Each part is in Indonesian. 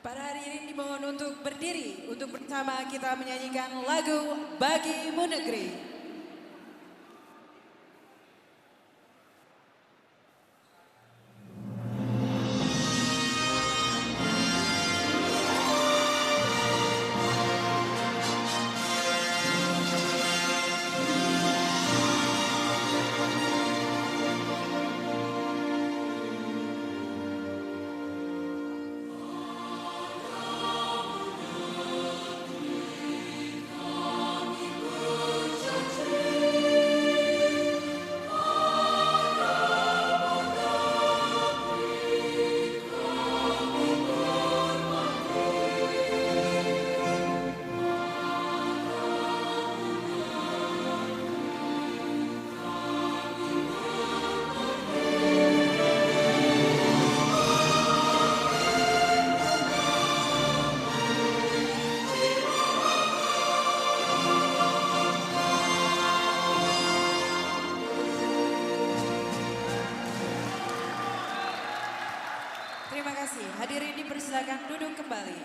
Para hadirin dimohon untuk berdiri untuk bersama kita menyanyikan lagu Bagimu Negeri. Terima kasih. Hadirin dipersilakan duduk kembali.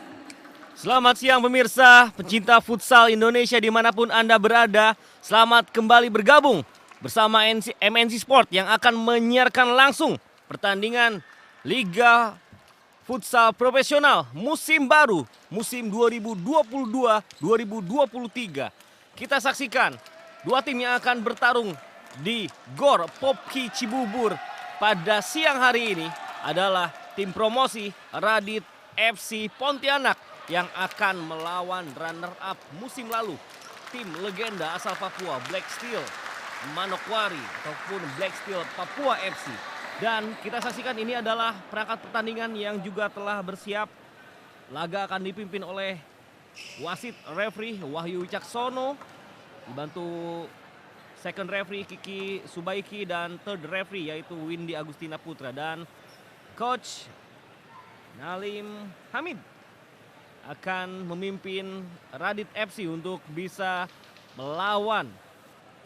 Selamat siang pemirsa, pecinta futsal Indonesia dimanapun Anda berada. Selamat kembali bergabung bersama MNC Sport yang akan menyiarkan langsung pertandingan Liga Futsal Profesional musim baru, musim 2022-2023. Kita saksikan dua tim yang akan bertarung di Gor Popki Cibubur pada siang hari ini adalah tim promosi Radit FC Pontianak yang akan melawan runner-up musim lalu, tim legenda asal Papua Black Steel Manokwari ataupun Black Steel Papua FC. Dan kita saksikan ini adalah perangkat pertandingan yang juga telah bersiap. Laga akan dipimpin oleh wasit referee Wahyu Wicaksono, dibantu second referee Kiki Subaiki dan third referee yaitu Windy Agustina Putra, dan Coach Nalim Hamid akan memimpin Radit FC untuk bisa melawan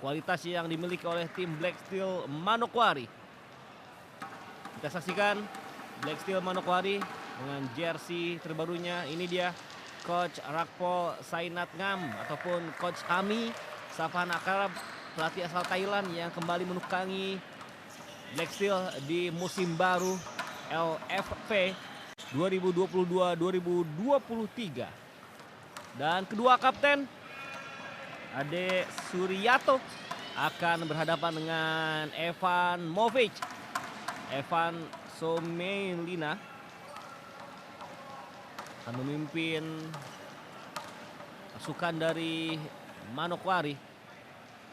kualitas yang dimiliki oleh tim Black Steel Manokwari. Kita saksikan Black Steel Manokwari dengan jersey terbarunya. Ini dia Coach Rakpol Sainat Ngam ataupun Coach Hami Safan Akarab, pelatih asal Thailand yang kembali menukangi Black Steel di musim baru LFP 2022-2023. Dan kedua kapten Ade Suryato akan berhadapan dengan Evan Movic. Evan Somelina akan memimpin pasukan dari Manokwari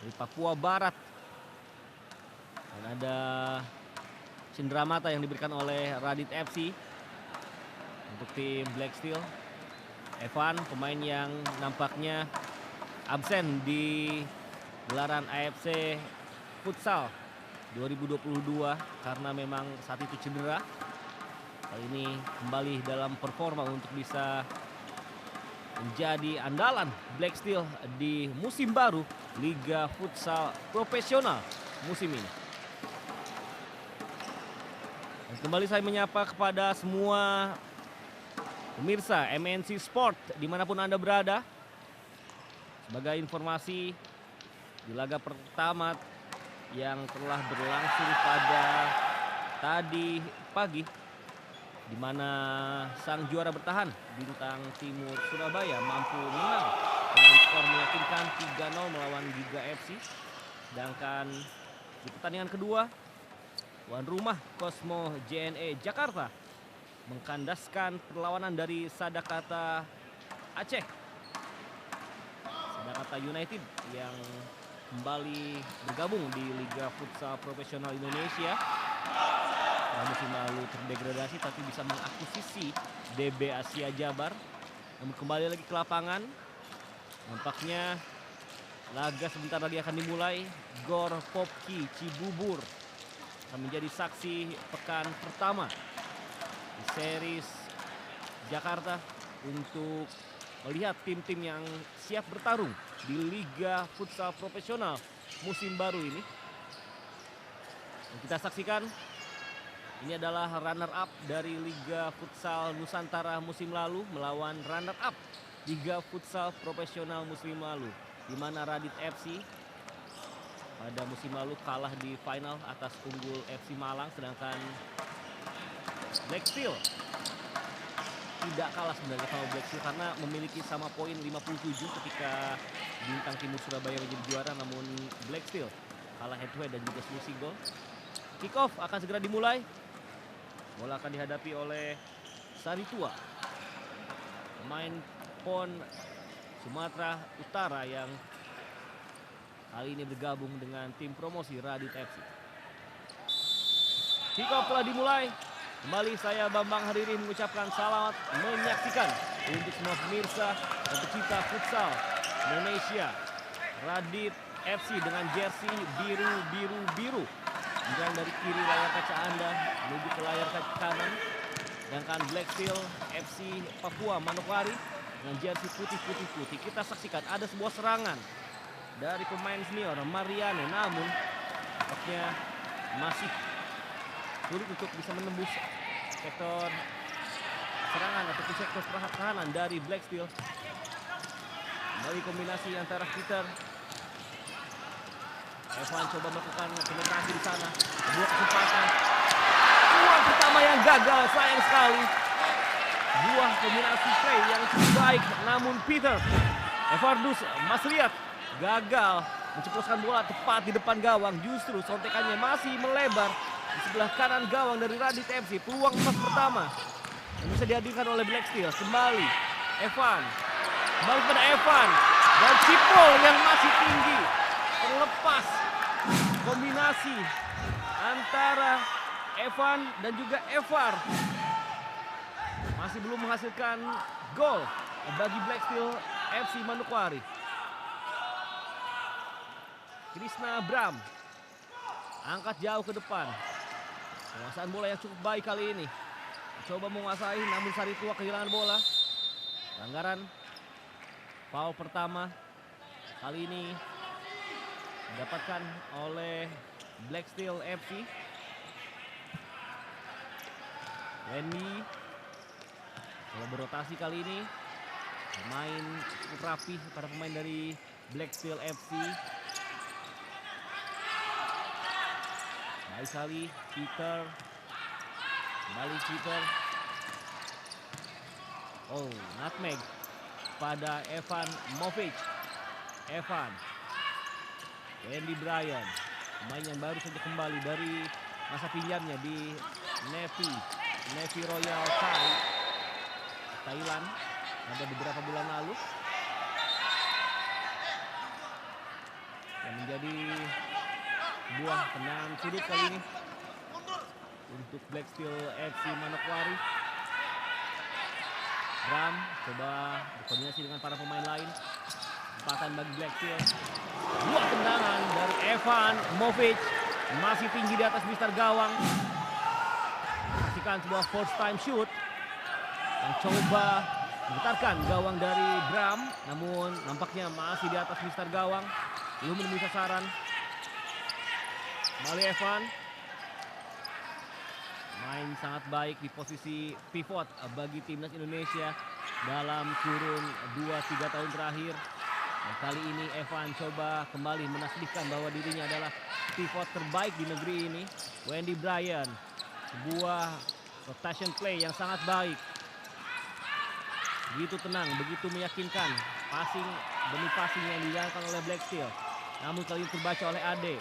dari Papua Barat. Dan ada cenderamata yang diberikan oleh Radit FC untuk tim Black Steel. Evan, pemain yang nampaknya absen di gelaran AFC Futsal 2022 karena memang saat itu cedera. Kali ini kembali dalam performa untuk bisa menjadi andalan Black Steel di musim baru Liga Futsal Profesional musim ini. Dan kembali saya menyapa kepada semua pemirsa MNC Sport dimanapun Anda berada. Sebagai informasi, di laga pertama yang telah berlangsung pada tadi pagi, di mana sang juara bertahan Bintang Timur Surabaya mampu menang dengan skor meyakinkan 3-0 melawan Giga FC. Sedangkan di pertandingan kedua, tuan rumah Cosmo JNE Jakarta mengkandaskan perlawanan dari Sadakata Aceh. Sadakata United yang kembali bergabung di Liga Futsal Profesional Indonesia. Pada musim lalu terdegradasi tapi bisa mengakuisisi DB Asia Jabar. Namun kembali lagi ke lapangan. Nampaknya laga sebentar lagi akan dimulai. Gor Popki Cibubur akan menjadi saksi pekan pertama di series Jakarta untuk melihat tim-tim yang siap bertarung di Liga Futsal Profesional musim baru ini. Dan kita saksikan Ini adalah runner up dari Liga Futsal Nusantara musim lalu melawan runner up Liga Futsal Profesional musim lalu, di mana Radit FC pada musim lalu kalah di final atas unggul FC Malang, sedangkan Black Steel tidak kalah sebenarnya sama Black Steel karena memiliki sama poin 57 ketika Bintang Timur Surabaya menjadi juara, namun Black Steel kalah head to head dan juga selisih gol. Kick off akan segera dimulai. Bola akan dihadapi oleh Saritua, pemain PON Sumatera Utara yang kali ini bergabung dengan tim promosi Radit FC. Kick off telah dimulai. Kembali saya Bambang Haririn mengucapkan selamat menyaksikan untuk semua pemirsa dan pecinta futsal Indonesia. Radit FC dengan jersey biru. Kemudian dari kiri layar kaca Anda menuju ke layar kaca kanan. Sedangkan Black Steel FC Papua Manokwari dengan jersey putih. Kita saksikan ada sebuah serangan dari pemain senior Mariano, namun tampaknya masih sulit untuk bisa menembus sektor serangan ataupun sektor pertahanan dari Black Steel. Dari kombinasi antara Peter, Evan coba melakukan penetrasi di sana. Sebuah kesempatan. Peluang pertama yang gagal, sayang sekali. Buah kombinasi play yang cukup baik, namun Peter Evardus Masliat gagal menceploskan bola tepat di depan gawang. Justru sontekannya masih melebar di sebelah kanan gawang dari Radit FC. Peluang emas pertama yang bisa dihadirkan oleh Black Steel. Kembali pada Evan dan Cipol yang masih tinggi. Terlepas kombinasi antara Evan dan juga Evar masih belum menghasilkan gol bagi Black Steel FC Manokwari. Krishna Bram angkat jauh ke depan. Penguasaan bola yang cukup baik kali ini. Coba menguasai, namun Saritua kehilangan bola. Pelanggaran foul pertama kali ini didapatkan oleh Black Steel FC. Wendy kalau berotasi kali ini bermain cukup rapi para pemain dari Black Steel FC. Baik kali Peter. Kembali Peter. Oh, nutmeg pada Evan Movic. Evan. Wendy Bryan, pemain yang baru saja kembali dari masa pinjamnya di Navy Royal Thailand pada beberapa bulan lalu. Yang menjadi buah tendangan sudut kali ini untuk Black Steel FC Manokwari. Bram coba berkoordinasi dengan para pemain lain. Kesempatan bagi Black Steel. Dua tendangan dari Evan Movic masih tinggi di atas mister gawang. Saksikan sebuah first time shoot yang coba menggetarkan gawang dari Bram, namun nampaknya masih di atas mister gawang, belum menemui sasaran. Kembali Evan, main sangat baik di posisi pivot bagi timnas Indonesia dalam kurun 2-3 tahun terakhir. Dan kali ini Evan coba kembali menasbihkan bahwa dirinya adalah pivot terbaik di negeri ini. Wendy Bryan, sebuah rotation play yang sangat baik. Begitu tenang, begitu meyakinkan. Passing demi passing yang dijalankan oleh Black Steel. Namun kali ini terbaca oleh Ade.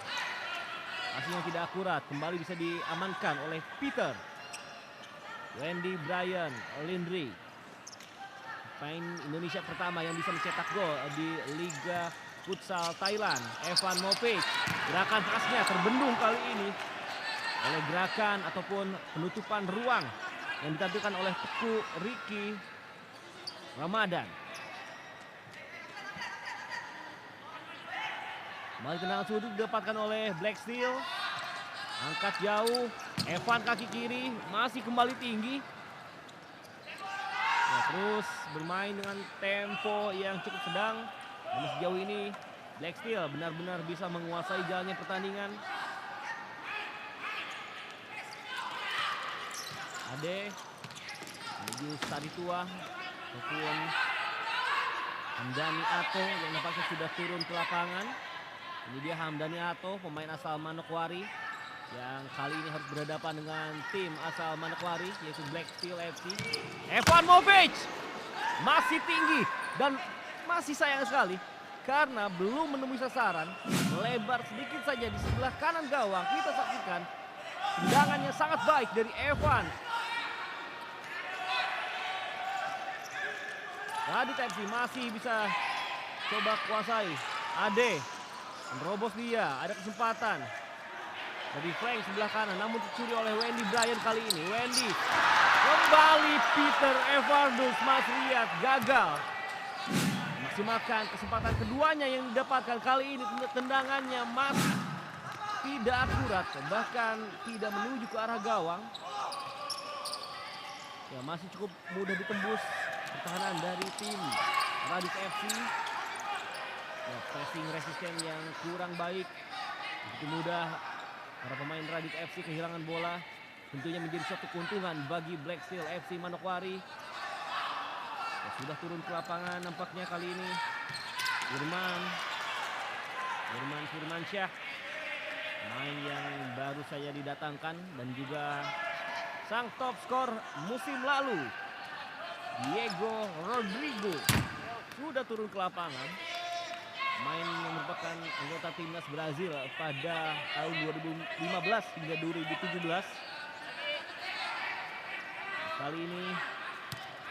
Passing yang tidak akurat, kembali bisa diamankan oleh Peter. Wendy Bryan, Lindri. Pemain Indonesia pertama yang bisa mencetak gol di Liga Futsal Thailand. Evan Movic, gerakan khasnya terbendung kali ini oleh gerakan ataupun penutupan ruang yang ditampilkan oleh Teku Ricky Ramadan. Kembali tendangan sudut didapatkan oleh Black Steel. Angkat jauh, Evan kaki kiri masih kembali tinggi. Ya, terus bermain dengan tempo yang cukup sedang. Namun sejauh ini Black Steel benar-benar bisa menguasai jalannya pertandingan. Ade menuju Sari Tua ataupun Hamdani Ato yang nampaknya sudah turun ke lapangan. Ini dia Hamdani Ato, pemain asal Manokwari yang kali ini harus berhadapan dengan tim asal Manokwari yaitu Black Steel FC. Evan Movic masih tinggi dan masih sayang sekali karena belum menemui sasaran, melebar sedikit saja di sebelah kanan gawang. Kita saksikan tendangannya sangat baik dari Evan. Radit FC masih bisa coba kuasai. Ade menerobos dia, ada kesempatan dari flank sebelah kanan, namun dicuri oleh Wendy Bryan kali ini. Wendy kembali, Peter Evardus Mas Riyad gagal maksimalkan kesempatan keduanya yang didapatkan. Kali ini tendangannya masih tidak akurat, bahkan tidak menuju ke arah gawang. Ya, masih cukup mudah ditembus pertahanan dari tim Radit FC. Ya, pressing resisten yang kurang baik, begitu mudah para pemain Radit FC kehilangan bola. Tentunya menjadi suatu keuntungan bagi Black Steel FC Manokwari. Ya, sudah turun ke lapangan nampaknya kali ini Firmansyah, pemain yang baru saja didatangkan, dan juga sang top skor musim lalu Diego Rodrigo sudah turun ke lapangan. Pemain yang merupakan anggota timnas Brazil pada tahun 2015 hingga 2017. Kali ini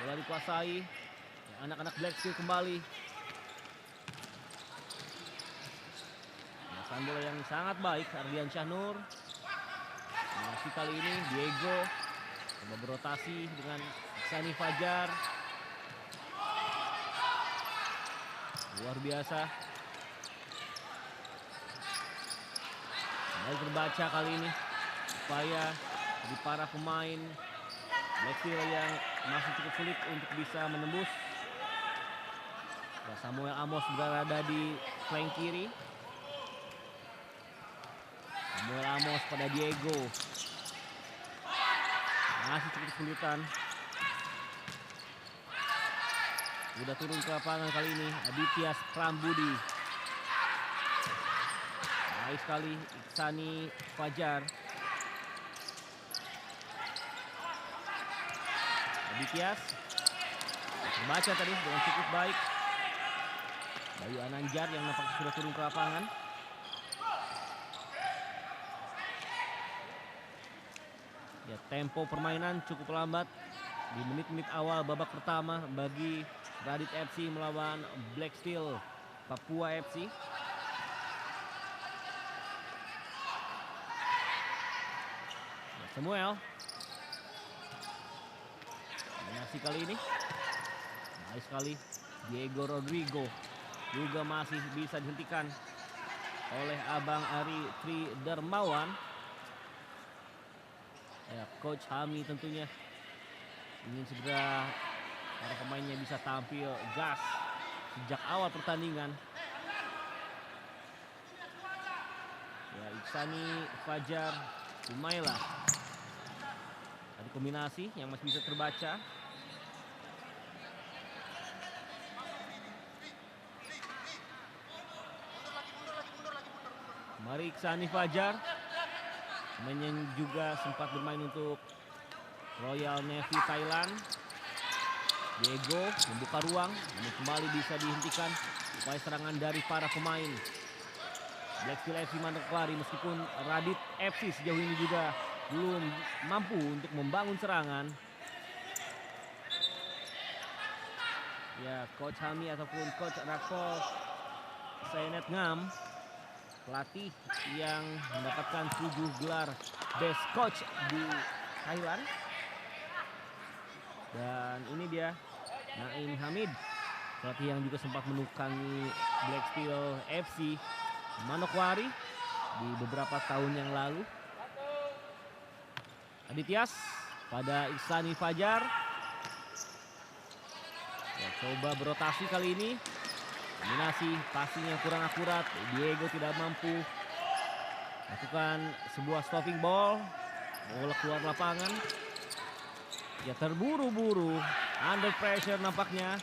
bola dikuasai anak-anak Black Steel kembali. Pemasan bola yang sangat baik Ardian Syahnur. Masih kali ini Diego coba berotasi dengan Sani Fajar. Luar biasa. Mulai terbaca kali ini upaya di para pemain Black Steel yang masih cukup sulit untuk bisa menembus. Samuel Amos berada di flank kiri. Samuel Amos pada Diego. Masih cukup kesulitan. Sudah turun ke lapangan kali ini Aditya Prambudi. Baik sekali Iksani Fajar. Adityas terbaca tadi dengan cukup baik. Bayu Ananjar yang nampaknya sudah turun ke lapangan. Ya, tempo permainan cukup lambat di menit-menit awal babak pertama bagi Radit FC melawan Black Steel Papua FC. Ya, Samuel dominasi kali ini baik sekali. Diego Rodrigo juga masih bisa dihentikan oleh Abang Ari Tri Dermawan. Ya, Coach Hami tentunya ingin segera para pemainnya bisa tampil gas sejak awal pertandingan. Ya, Iksani Fajar Sumaila. Ada kombinasi yang masih bisa terbaca. Mari Iksani Fajar, pemain yang juga sempat bermain untuk Royal Navy Thailand. Diego membuka ruang, ini kembali bisa dihentikan upaya serangan dari para pemain Black Steel FC Manokwari. Meskipun Radit FC sejauh ini juga belum mampu untuk membangun serangan. Ya, Coach Hami ataupun Coach Rakol Sainet Ngam, pelatih yang mendapatkan 7 gelar Best Coach di Thailand. Dan ini dia Naim Hamid, pelatih yang juga sempat menukangi Black Steel FC Manokwari di beberapa tahun yang lalu. Adityas pada Iksani Fajar. Ya, coba berotasi kali ini. Kombinasi passing yang kurang akurat. Diego tidak mampu lakukan sebuah stopping ball. Bola keluar lapangan. Ya terburu-buru, under pressure nampaknya.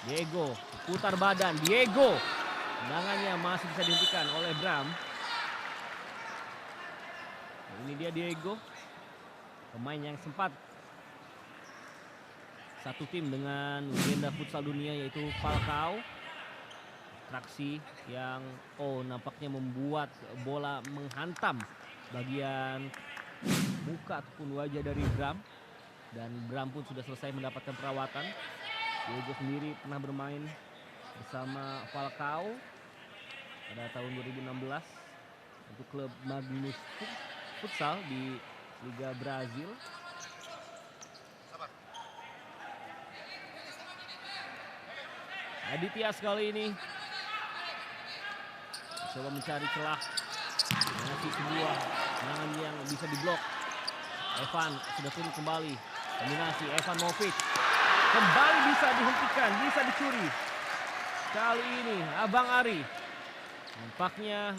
Diego putar badan, Diego. Tendangannya masih bisa dihentikan oleh Bram. Ini dia Diego, pemain yang sempat satu tim dengan legenda futsal dunia yaitu Falcao. Traksi yang nampaknya membuat bola menghantam bagian muka ataupun wajah dari Bram. Dan Bram pun sudah selesai mendapatkan perawatan. Diego sendiri pernah bermain bersama Falcao pada tahun 2016 untuk klub Magnus Futsal di Liga Brazil. Aditya sekali ini coba mencari celah, mengasih sebuah serangan yang bisa diblok. Evan sudah turun kembali, kombinasi Evan Movic kembali bisa dihentikan, bisa dicuri. Kali ini Abang Ari nampaknya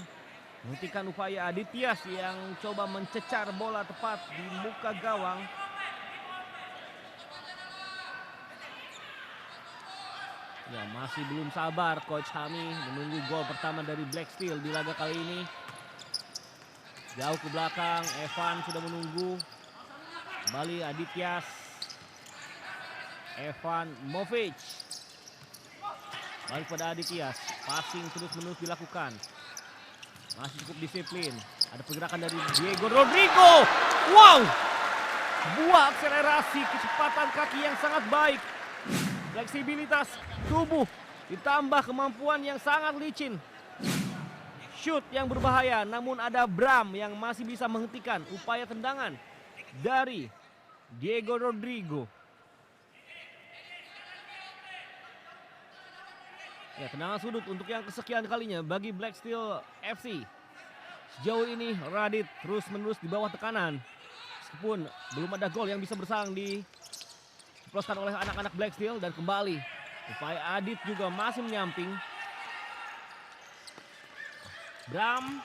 menghentikan upaya Aditya yang coba mencecar bola tepat di muka gawang. Ya, masih belum sabar Coach Hami menunggu gol pertama dari Black Steel di laga kali ini. Jauh ke belakang, Evan sudah menunggu. Kembali Aditya. Evan Movic. Balik pada Aditya. Passing terus-menerus dilakukan. Masih cukup disiplin. Ada pergerakan dari Diego Rodrigo. Wow! Sebuah akselerasi, kecepatan kaki yang sangat baik. Fleksibilitas tubuh ditambah kemampuan yang sangat licin. Shoot yang berbahaya, namun ada Bram yang masih bisa menghentikan upaya tendangan dari Diego Rodrigo. Ya, tendangan sudut untuk yang kesekian kalinya bagi Black Steel FC. Sejauh ini Radit terus-menerus di bawah tekanan. Meskipun belum ada gol yang bisa bersaing diploskan oleh anak-anak Black Steel. Dan kembali upaya Adit juga masih menyamping. Bram.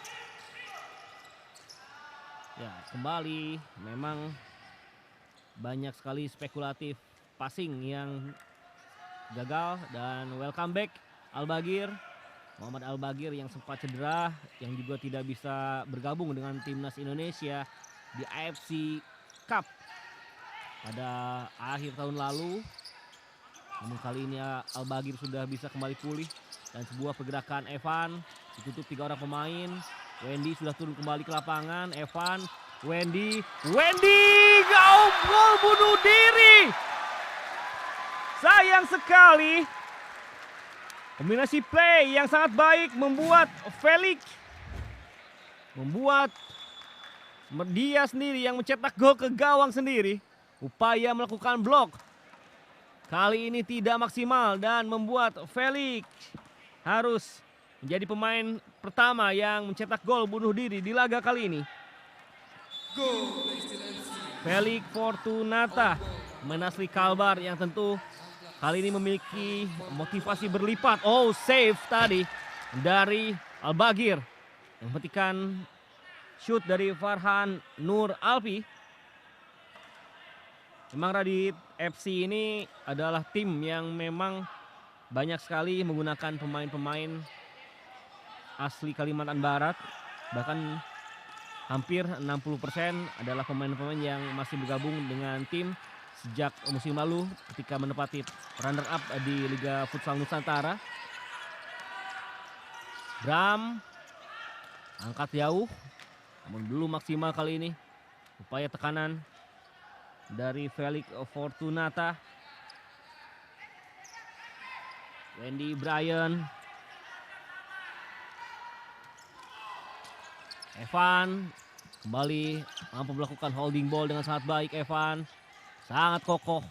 Ya, kembali memang banyak sekali spekulatif passing yang gagal. Dan welcome back Al-Bagir. Muhammad Al-Bagir yang sempat cedera, yang juga tidak bisa bergabung dengan timnas Indonesia di AFC Cup pada akhir tahun lalu. Namun kali ini Al-Bagir sudah bisa kembali pulih. Dan sebuah pergerakan Evan ditutup 3 orang pemain. Wendy sudah turun kembali ke lapangan. Evan, Wendy, gol bunuh diri. Sayang sekali. Kombinasi play yang sangat baik membuat Felix, membuat dia sendiri yang mencetak gol ke gawang sendiri. Upaya melakukan blok kali ini tidak maksimal dan membuat Felix harus menjadi pemain pertama yang mencetak gol bunuh diri di laga kali ini. Felix Fortunata, pemain asli Kalbar yang tentu kali ini memiliki motivasi berlipat. Save tadi dari Al-Bagir yang menghentikan shoot dari Farhan Nur Alfi. Memang Radit FC ini adalah tim yang memang banyak sekali menggunakan pemain-pemain asli Kalimantan Barat. Bahkan hampir 60% adalah pemain-pemain yang masih bergabung dengan tim sejak musim lalu ketika menempati runner up di Liga Futsal Nusantara. Bram angkat jauh, namun belum maksimal kali ini. Upaya tekanan dari Felix Fortunata. Wendy Bryan. Evan kembali mampu melakukan holding ball dengan sangat baik. Evan sangat kokoh,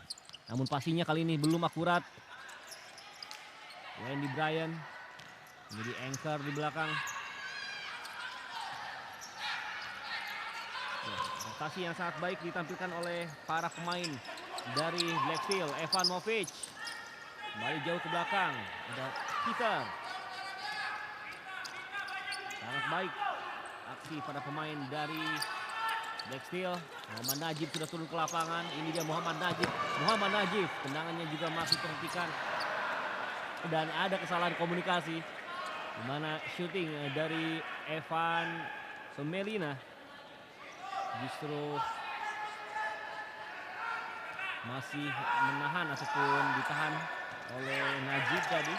namun passingnya kali ini belum akurat. Wendy Bryan menjadi anchor di belakang. Rotasi yang sangat baik ditampilkan oleh para pemain dari Black Steel. Evan Movic kembali jauh ke belakang. Ada Peter. Sangat baik aksi pada pemain dari Back steal, Muhammad Najib sudah turun ke lapangan. Ini dia Muhammad Najib. Tendangannya juga masih terhentikan. Dan ada kesalahan komunikasi. Di mana shooting dari Evan Somelina justru masih menahan ataupun ditahan oleh Najib tadi.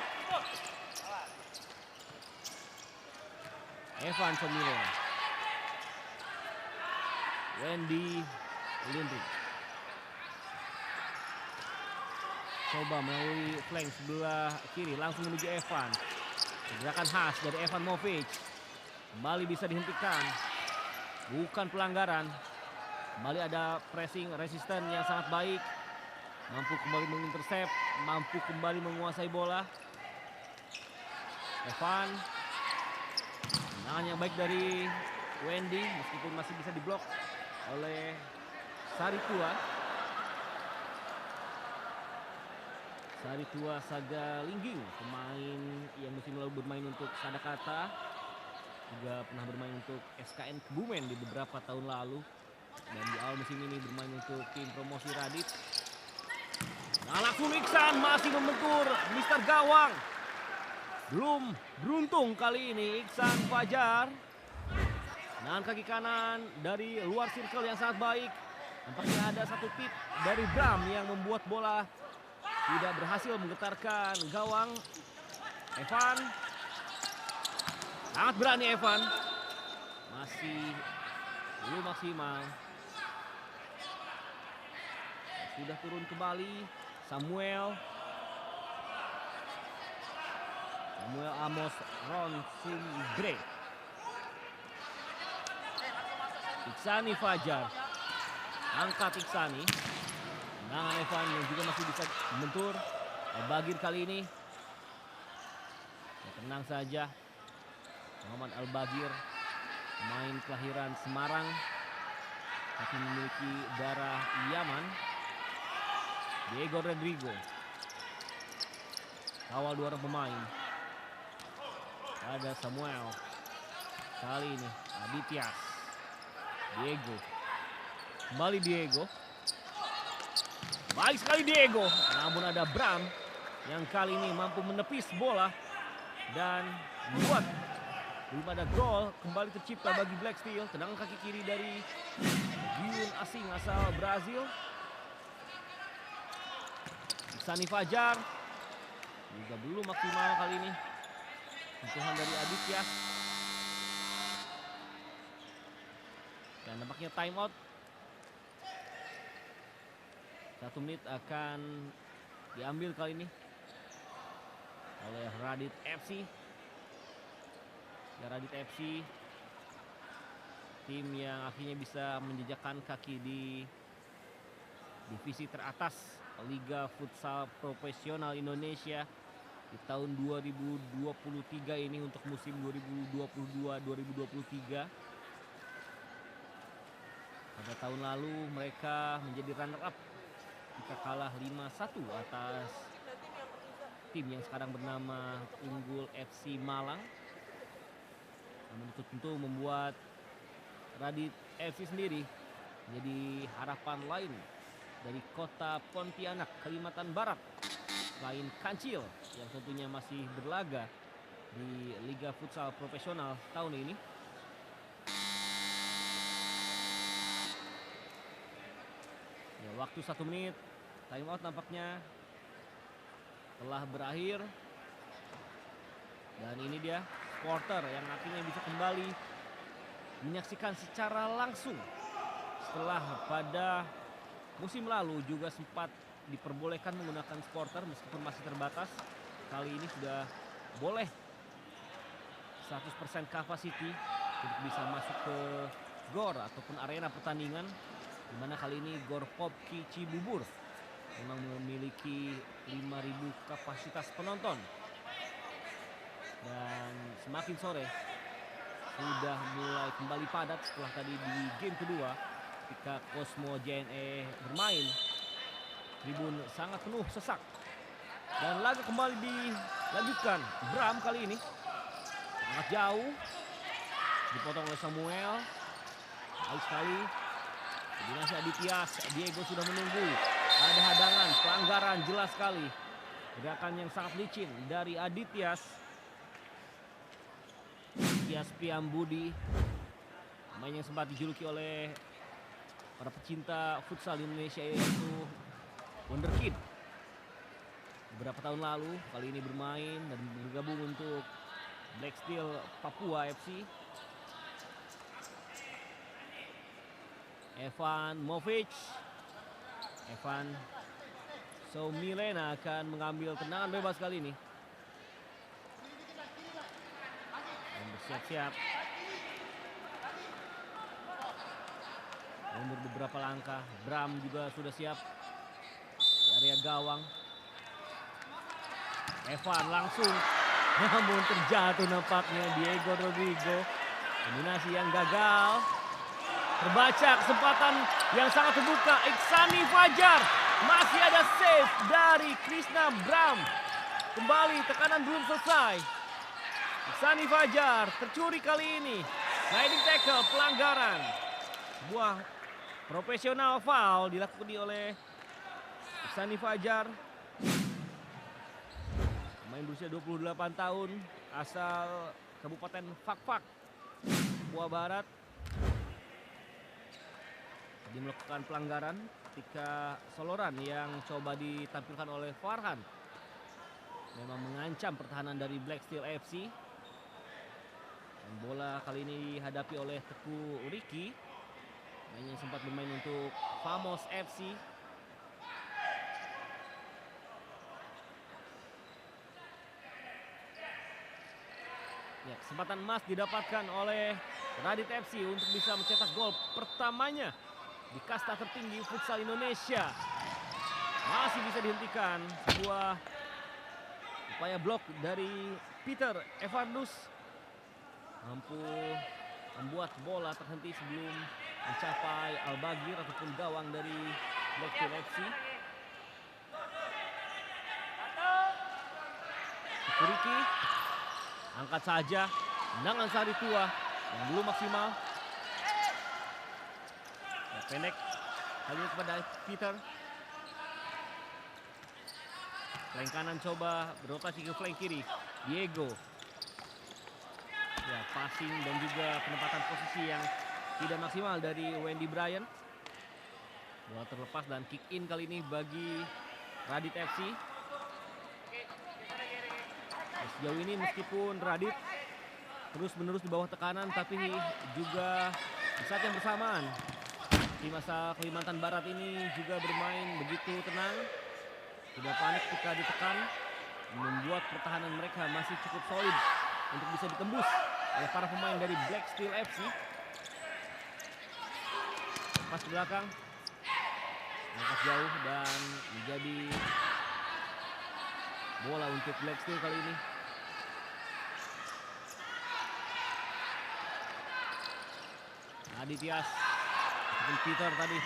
Evan Somelina, Wendy Lindring coba melalui flank sebelah kiri langsung menuju Evan. Gerakan khas dari Evan Movic kembali bisa dihentikan, bukan pelanggaran. Kembali ada pressing resisten yang sangat baik, mampu kembali mengintercept, mampu kembali menguasai bola. Evan, tendangan yang baik dari Wendy meskipun masih bisa diblok oleh Saritua Sagalingging, pemain yang musim lalu bermain untuk Sadakata, juga pernah bermain untuk SKN Kebumen di beberapa tahun lalu, dan di awal musim ini bermain untuk tim promosi Radit. Nah, langsung Iksan masih membentur Mister Gawang. Belum beruntung kali ini Iksan Fajar. Dengan kaki kanan dari luar circle yang sangat baik. Nampaknya ada satu tip dari Bram yang membuat bola tidak berhasil menggetarkan gawang. Evan, sangat berani Evan, masih belum maksimal. Sudah turun kembali Samuel Amos Ronsumbre. Iksani Fajar, angkat Iksani. Tendangan Evan yang juga masih bisa membentur. Al-Bagir kali ini tenang saja. Muhammad Al-Bagir, pemain kelahiran Semarang tapi memiliki darah Yaman. Diego Rodrigo, kawal 2 orang pemain. Ada Samuel, kali ini Adityas. Diego, kembali Diego. Baik sekali Diego, namun ada Bram yang kali ini mampu menepis bola dan membuat belum ada gol kembali tercipta bagi Black Steel. Tendangan kaki kiri dari Giun asing asal Brazil. Iksani Fajar juga belum maksimal kali ini. Sentuhan dari Adityas. Dan nampaknya time out. 1 menit akan diambil kali ini oleh Radit FC. Ya, Radit FC, tim yang akhirnya bisa menjejakkan kaki di divisi teratas Liga Futsal Profesional Indonesia di tahun 2023 ini untuk musim 2022-2023. Pada tahun lalu mereka menjadi runner up jika kalah 5-1 atas tim yang sekarang bernama Unggul FC Malang. Namun itu tentu membuat Radit FC sendiri menjadi harapan lain dari kota Pontianak, Kalimantan Barat, selain Kancil yang tentunya masih berlaga di Liga Futsal Profesional tahun ini. Ya, waktu 1 menit time out nampaknya telah berakhir. Dan ini dia supporter yang akhirnya bisa kembali menyaksikan secara langsung setelah pada musim lalu juga sempat diperbolehkan menggunakan supporter meskipun masih terbatas. Kali ini sudah boleh 100% capacity untuk bisa masuk ke GOR ataupun arena pertandingan, di mana kali ini GOR Popki Cibubur memang memiliki 5.000 kapasitas penonton. Dan semakin sore sudah mulai kembali padat setelah tadi di game kedua ketika Cosmo JNE bermain. Tribun sangat penuh sesak. Dan laga kembali dilanjutkan. Bram kali ini sangat jauh, dipotong oleh Samuel. Baik sekali Kombinasi Adityas, Diego sudah menunggu. Ada hadangan, pelanggaran jelas sekali. Gerakan yang sangat licin dari Adityas. Adityas Priambudi, pemain yang sempat dijuluki oleh para pecinta futsal di Indonesia yaitu Wonderkid. Beberapa tahun lalu, kali ini bermain dan bergabung untuk Black Steel Papua FC. Evan Movic. Evan Soumilena akan mengambil tendangan bebas kali ini. Dan bersiap-siap. Mundur beberapa langkah. Bram juga sudah siap di area gawang. Evan langsung, namun terjatuh nampaknya Diego Rodrigo. Kombinasi yang gagal. Terbaca kesempatan yang sangat terbuka. Iksani Fajar. Masih ada save dari Krishna Bram. Kembali tekanan belum selesai. Iksani Fajar tercuri kali ini. Sliding tackle, pelanggaran. Sebuah profesional foul dilakukan oleh Iksani Fajar. Pemain berusia 28 tahun asal Kabupaten Fakfak, Papua Barat. Tadi melakukan pelanggaran ketika soloran yang coba ditampilkan oleh Farhan memang mengancam pertahanan dari Black Steel FC. Dan bola kali ini dihadapi oleh Teku Riki, yang sempat bermain untuk Famos FC. Ya, kesempatan emas didapatkan oleh Radit FC untuk bisa mencetak gol pertamanya di kasta tertinggi futsal Indonesia. Masih bisa dihentikan. Sebuah upaya blok dari Peter Evandus mampu membuat bola terhenti sebelum mencapai Al-Bagir ataupun gawang dari Black Steel FC. Kuriki angkat saja, tendangan sehari tua yang belum maksimal. Ya, pendek kali ini kepada Peter. Flank kanan coba berotasi ke flank kiri. Diego. Ya, passing dan juga penempatan posisi yang tidak maksimal dari Wendy Bryan. Bola terlepas dan kick in kali ini bagi Radit FC. Sejauh ini meskipun Radit terus-menerus di bawah tekanan, tapi juga di saat yang bersamaan tim asal Kalimantan Barat ini juga bermain begitu tenang, tidak panik ketika ditekan, membuat pertahanan mereka masih cukup solid untuk bisa ditembus oleh para pemain dari Black Steel FC. Pas ke belakang, angkat jauh dan menjadi bola untuk Black Steel kali ini. Adityas dan Peter tadi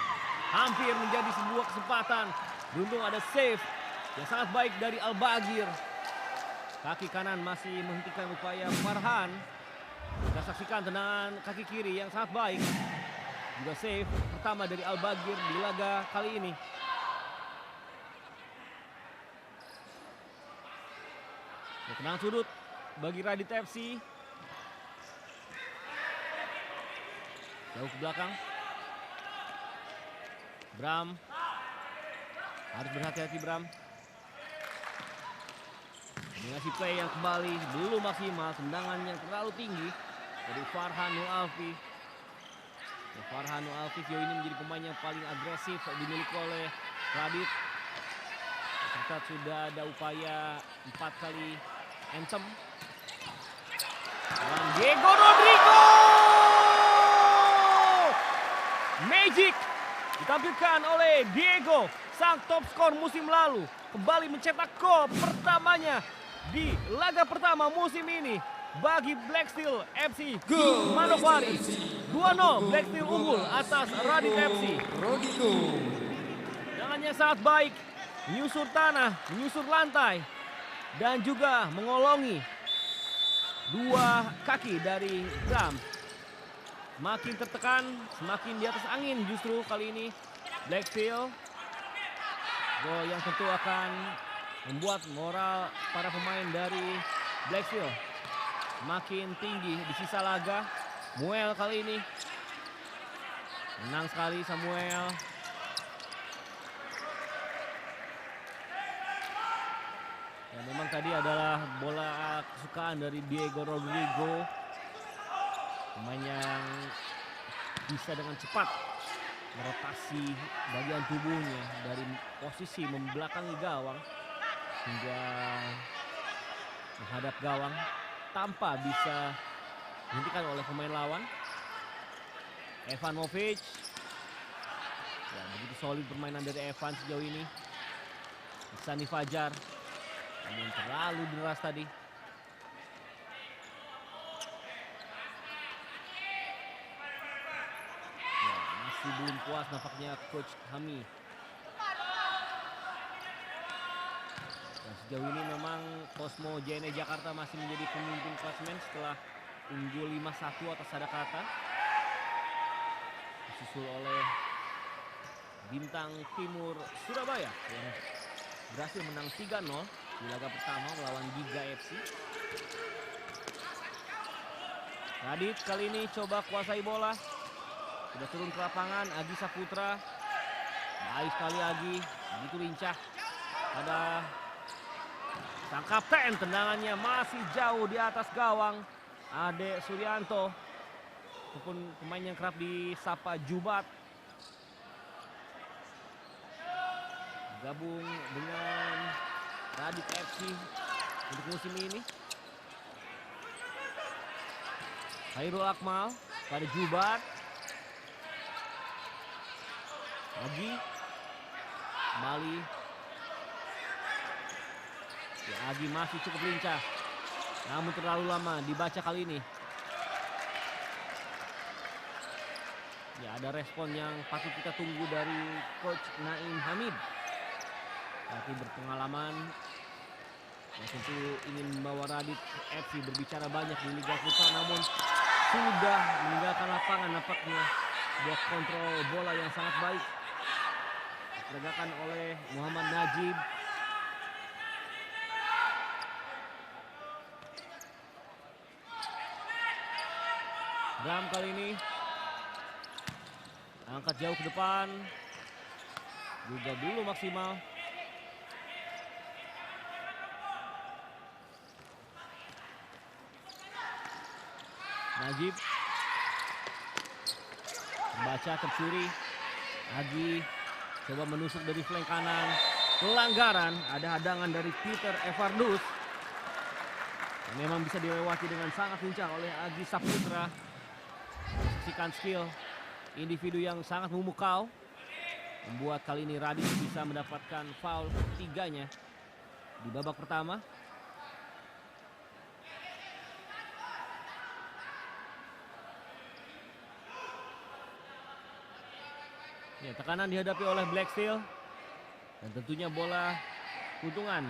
hampir menjadi sebuah kesempatan. Beruntung ada save yang sangat baik dari Al-Bagir. Kaki kanan masih menghentikan upaya Farhan. Kita saksikan tendangan kaki kiri yang sangat baik. Juga save pertama dari Al-Bagir di laga kali ini. Tendangan sudut bagi Radit FC. Jauh ke belakang. Bram. Harus berhati-hati Bram. Kombinasi play yang kembali belum maksimal. Tendangan yang terlalu tinggi dari Farhan Nur Alfi. Farhan Nur Alfi sejauh ini menjadi pemain yang paling agresif dimiliki oleh Radit. Tercatat sudah ada upaya 4 kali anthem. Dan Diego Rodrigo. Magic ditampilkan oleh Diego, sang top skor musim lalu, kembali mencetak gol pertamanya di laga pertama musim ini bagi Black Steel FC Manokwari. 2-0 Black Steel unggul atas Radit FC. Tendangannya sangat baik, menyusur tanah, menyusur lantai, dan juga mengolongi dua kaki dari Bram. semakin tertekan, semakin di atas angin justru kali ini Blackfield. Gol yang tentu akan membuat moral para pemain dari Blackfield makin tinggi di sisa laga. Muel kali ini menang sekali Samuel. Dan memang tadi adalah bola kesukaan dari Diego Rodrigo, pemain yang bisa dengan cepat merotasi bagian tubuhnya dari posisi membelakangi gawang hingga menghadap gawang tanpa bisa dihentikan oleh pemain lawan. Evanovic, ya, begitu solid permainan dari Evan sejauh ini. Sani Fajar, namun terlalu deras tadi. Ya, masih belum puas nampaknya Coach Hami. Dan sejauh ini memang Cosmo JNE Jakarta masih menjadi pemimpin klasemen setelah unggul 5-1 atas Sadakata. Disusul oleh Bintang Timur Surabaya yang berhasil menang 3-0 di laga pertama melawan Giga FC. Radit kali ini coba kuasai bola. Sudah turun ke lapangan, Agi Saputra. Baik sekali Agi, begitu lincah. Ada sang kapten, tendangannya masih jauh di atas gawang. Ade Suryanto, ataupun pemain yang kerap disapa Jubat, gabung dengan Radit FC untuk musim ini. Khairul Akmal pada Jubat. Lagi kembali. Ya, Agi masih cukup lincah, namun terlalu lama dibaca kali ini. Ya, ada respon yang patut kita tunggu dari Coach Naim Hamid. Tapi berpengalaman, yang tentu ingin membawa Radit FC berbicara banyak di Liga Futsal, namun sudah meninggalkan lapangan nampaknya. Sebuah kontrol bola yang sangat baik ditegakkan oleh Muhammad Najib. Bram kali ini angkat jauh ke depan, juga dulu maksimal. Najib membaca, tercuri. Agi coba menusuk dari flank kanan. Pelanggaran, ada hadangan dari Peter Evardus. Memang bisa dilewati dengan sangat lincah oleh Agi Saputra. Saksikan skill individu yang sangat memukau, membuat kali ini Radit bisa mendapatkan foul ketiganya di babak pertama. Ya, tekanan dihadapi oleh Blackfield, dan tentunya bola keuntungan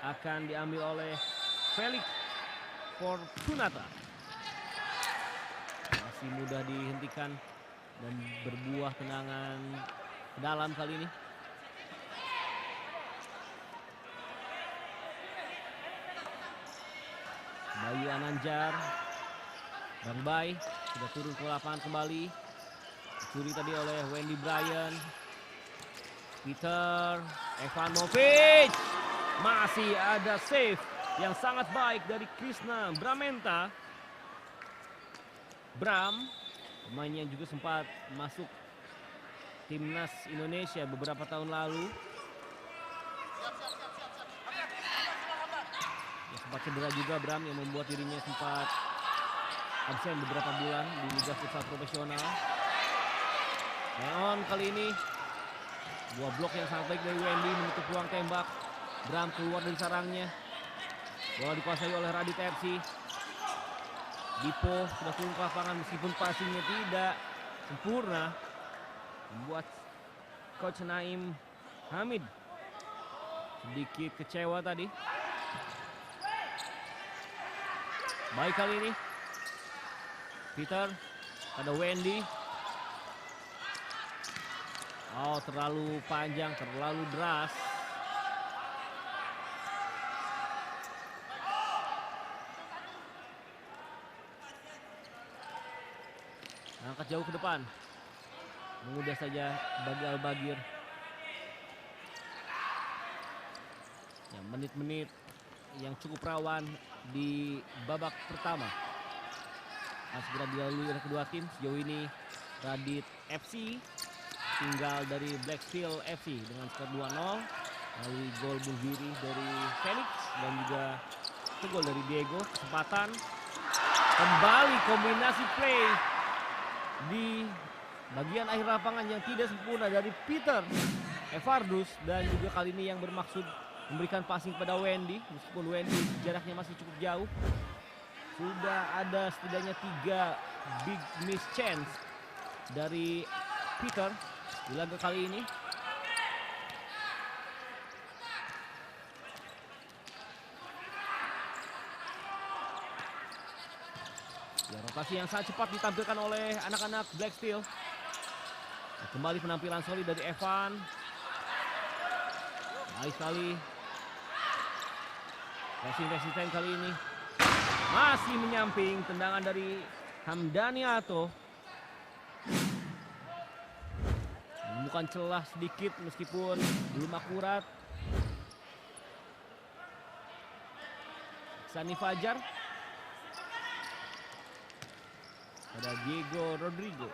akan diambil oleh Felix Fortunata. Masih mudah dihentikan dan berbuah tendangan ke dalam kali ini. Bayu Ananjar, Bang Bay sudah turun ke lapangan kembali. Dicuri tadi oleh Wendy Bryan. Peter Evanovic, masih ada save yang sangat baik dari Krishna Bramenta. Bram, pemain yang juga sempat masuk timnas Indonesia beberapa tahun lalu. Ya, sempat cedera juga Bram, yang membuat dirinya sempat absen beberapa bulan di Liga Futsal Profesional. Leon kali ini, buah blok yang sangat baik dari Wendy menutup ruang tembak. Bram keluar dari sarangnya. Bola dikuasai oleh Radit FC. Dipo sudah turun ke lapangan meskipun passingnya tidak sempurna, membuat Coach Naim Hamid sedikit kecewa tadi. Baik kali ini Peter pada Wendy. Oh, terlalu panjang, terlalu deras. Angkat jauh ke depan. Mudah saja bagi Al-Baghir. Ya, menit-menit yang cukup rawan di babak pertama. Segera dilalui oleh kedua tim. Sejauh ini Radit FC tinggal dari Black Steel FC dengan skor 2-0 melalui gol bunuh diri dari Felix dan juga gol dari Diego. Kesempatan kembali kombinasi play di bagian akhir lapangan yang tidak sempurna dari Peter Evardus, dan juga kali ini yang bermaksud memberikan passing pada Wendy, meskipun Wendy jaraknya masih cukup jauh. Sudah ada setidaknya 3 big miss chance dari Peter di laga kali ini. Ya, rotasi yang sangat cepat ditampilkan oleh anak-anak Black Steel. Kembali penampilan solid dari Evan. Baik sekali. Racing resisten kali ini. Masih menyamping tendangan dari Hamdaniato. Menemukan celah sedikit meskipun belum akurat. Sani Fajar. Ada Diego Rodrigo.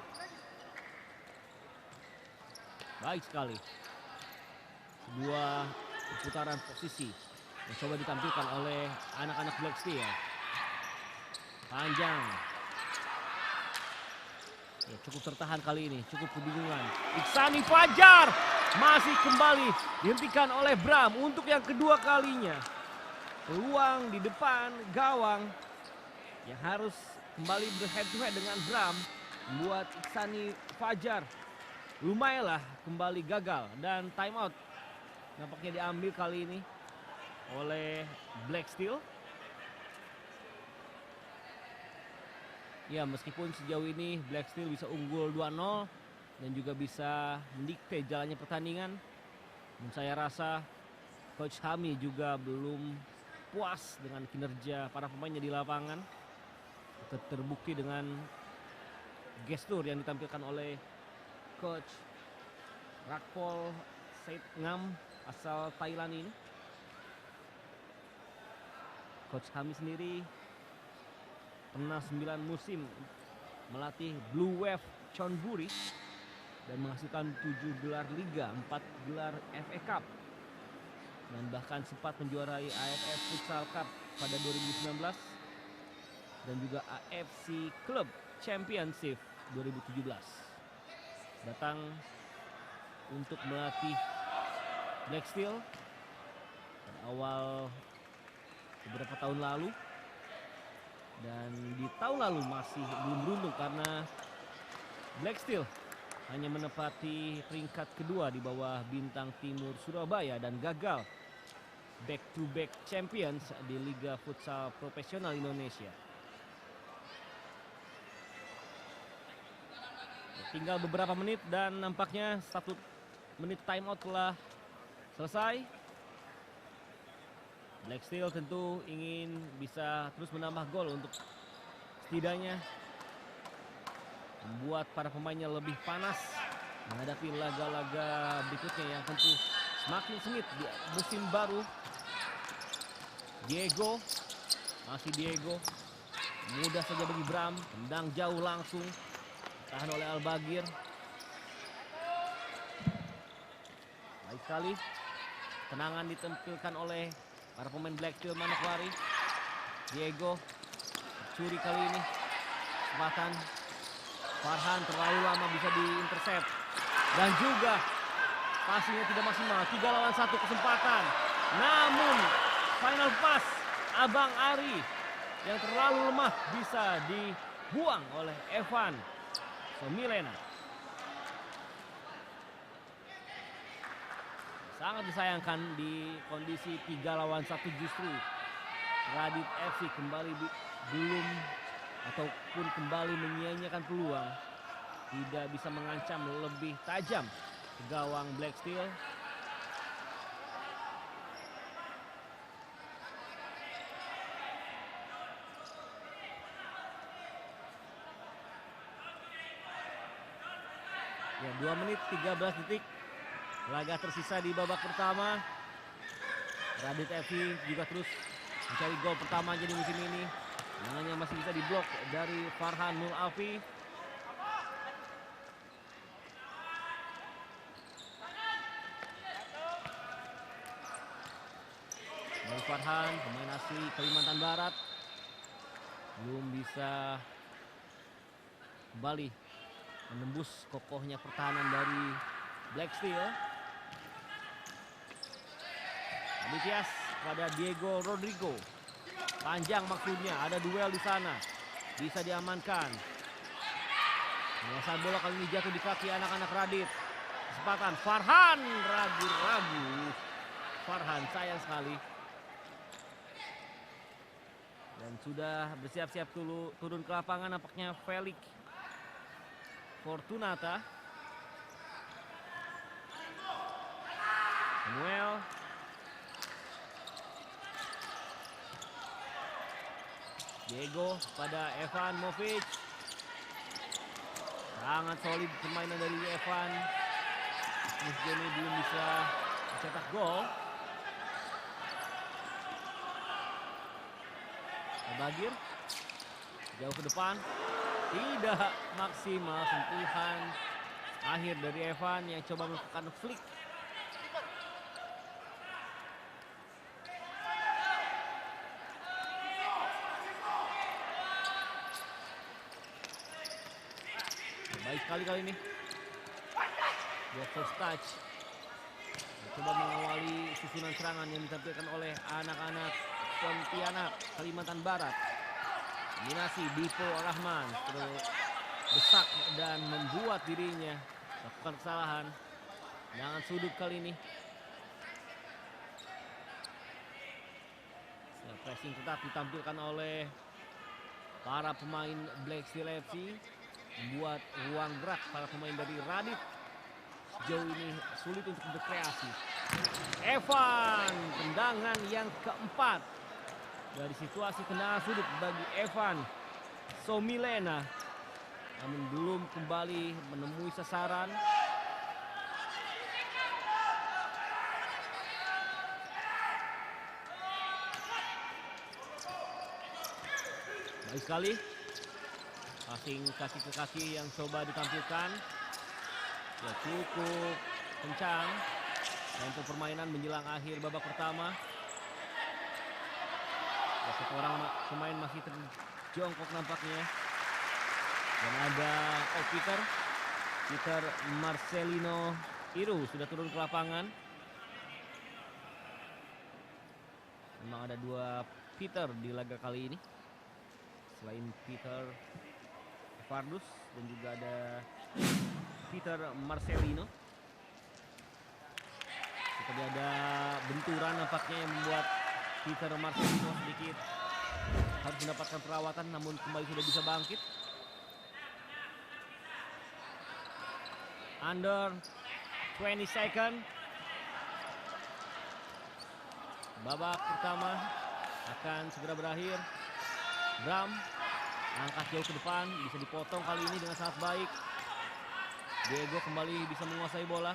Baik sekali. Sebuah perputaran posisi yang coba ditampilkan oleh anak-anak Black Steel. Panjang. Ya, cukup tertahan kali ini, cukup kebingungan. Iksani Fajar masih kembali dihentikan oleh Bram untuk yang kedua kalinya. Peluang di depan gawang yang harus kembali berhead to head dengan Bram membuat Iksani Fajar lumayanlah kembali gagal, dan time out nampaknya diambil kali ini oleh Black Steel. Ya, meskipun sejauh ini Black Steel bisa unggul 2-0 dan juga bisa mendikte jalannya pertandingan, dan saya rasa Coach Hami juga belum puas dengan kinerja para pemainnya di lapangan. Terbukti dengan gestur yang ditampilkan oleh Coach Rakpol Said Ngam asal Thailand ini. Coach Hami sendiri pernah 9 musim melatih Blue Wave Chonburi dan menghasilkan 7 gelar Liga, 4 gelar FA Cup, dan bahkan sempat menjuarai AFF Futsal Cup pada 2019 dan juga AFC Club Championship 2017. Datang untuk melatih Black Steel pada awal beberapa tahun lalu, dan di tahun lalu masih belum beruntung karena Black Steel hanya menempati peringkat kedua di bawah Bintang Timur Surabaya dan gagal back to back champions di Liga Futsal Profesional Indonesia. Tinggal beberapa menit dan nampaknya 1 menit timeout telah selesai. Black Steel tentu ingin bisa terus menambah gol untuk setidaknya membuat para pemainnya lebih panas menghadapi laga-laga berikutnya yang tentu semakin sengit di musim baru. Diego, masih Diego, mudah saja bagi Bram, tendang jauh langsung, tahan oleh Al-Baghir. Baik sekali, tenangan ditampilkan oleh para pemain Black Steel Manokwari. Diego curi kali ini, kesempatan Farhan terlalu lama bisa diintercept, dan juga passingnya tidak maksimal. 3 lawan 1 kesempatan, namun final pass Abang Ari yang terlalu lemah bisa dibuang oleh Evan Somilena. Sangat disayangkan di kondisi 3 lawan 1 justru Radit FC kembali belum ataupun kembali menyia-nyiakan peluang, tidak bisa mengancam lebih tajam ke gawang Black Steel. Ya, 2 menit 13 detik laga tersisa di babak pertama. Radit FC juga terus mencari gol pertamanya di musim ini. Tendangannya masih bisa diblok dari Farhan Nur Alfi. Dari Farhan, pemain asli Kalimantan Barat, belum bisa kembali menembus kokohnya pertahanan dari Black Steel. Aditias pada Diego Rodrigo. Panjang maksudnya, ada duel di sana. Bisa diamankan. Penguasaan bola kali ini jatuh di kaki anak-anak Radit. Kesempatan Farhan, ragu-ragu. Farhan sayang sekali. Dan sudah bersiap-siap turun ke lapangan nampaknya Felix Fortunata. Samuel. Diego pada Evan Movic. Sangat solid permainan dari Evan. Meski ini belum bisa mencetak gol. Bagir jauh ke depan, tidak maksimal sentuhan akhir dari Evan yang coba melakukan flick. Baik sekali kali ini. Dia first touch. Coba mengawali susunan serangan yang ditampilkan oleh anak-anak Pontianak Kalimantan Barat. Dominasi Dipo Rahman terus desak dan membuat dirinya melakukan kesalahan. Jangan sudut kali ini. Pressing tetap ditampilkan oleh para pemain Black Steel FC, membuat ruang gerak para pemain dari Radit sejauh ini sulit untuk berkreasi. Evan, tendangan yang keempat dari situasi tendangan sudut bagi Evan Somilena, namun belum kembali menemui sasaran. Baik sekali passing kaki ke kaki yang coba ditampilkan, ya cukup kencang. Dan untuk permainan menjelang akhir babak pertama, ya, satu orang pemain masih terjongkok nampaknya. Dan ada Peter Marcelino Iru sudah turun ke lapangan. Memang ada 2 Peter di laga kali ini. Selain Peter Fardus dan juga ada Peter Marcelino. Tadi ada benturan nampaknya yang membuat Peter Marcelino sedikit harus mendapatkan perawatan, namun kembali sudah bisa bangkit. Under 20 second. Babak pertama akan segera berakhir. Bram angkat jauh ke depan, bisa dipotong kali ini dengan sangat baik. Diego kembali bisa menguasai bola.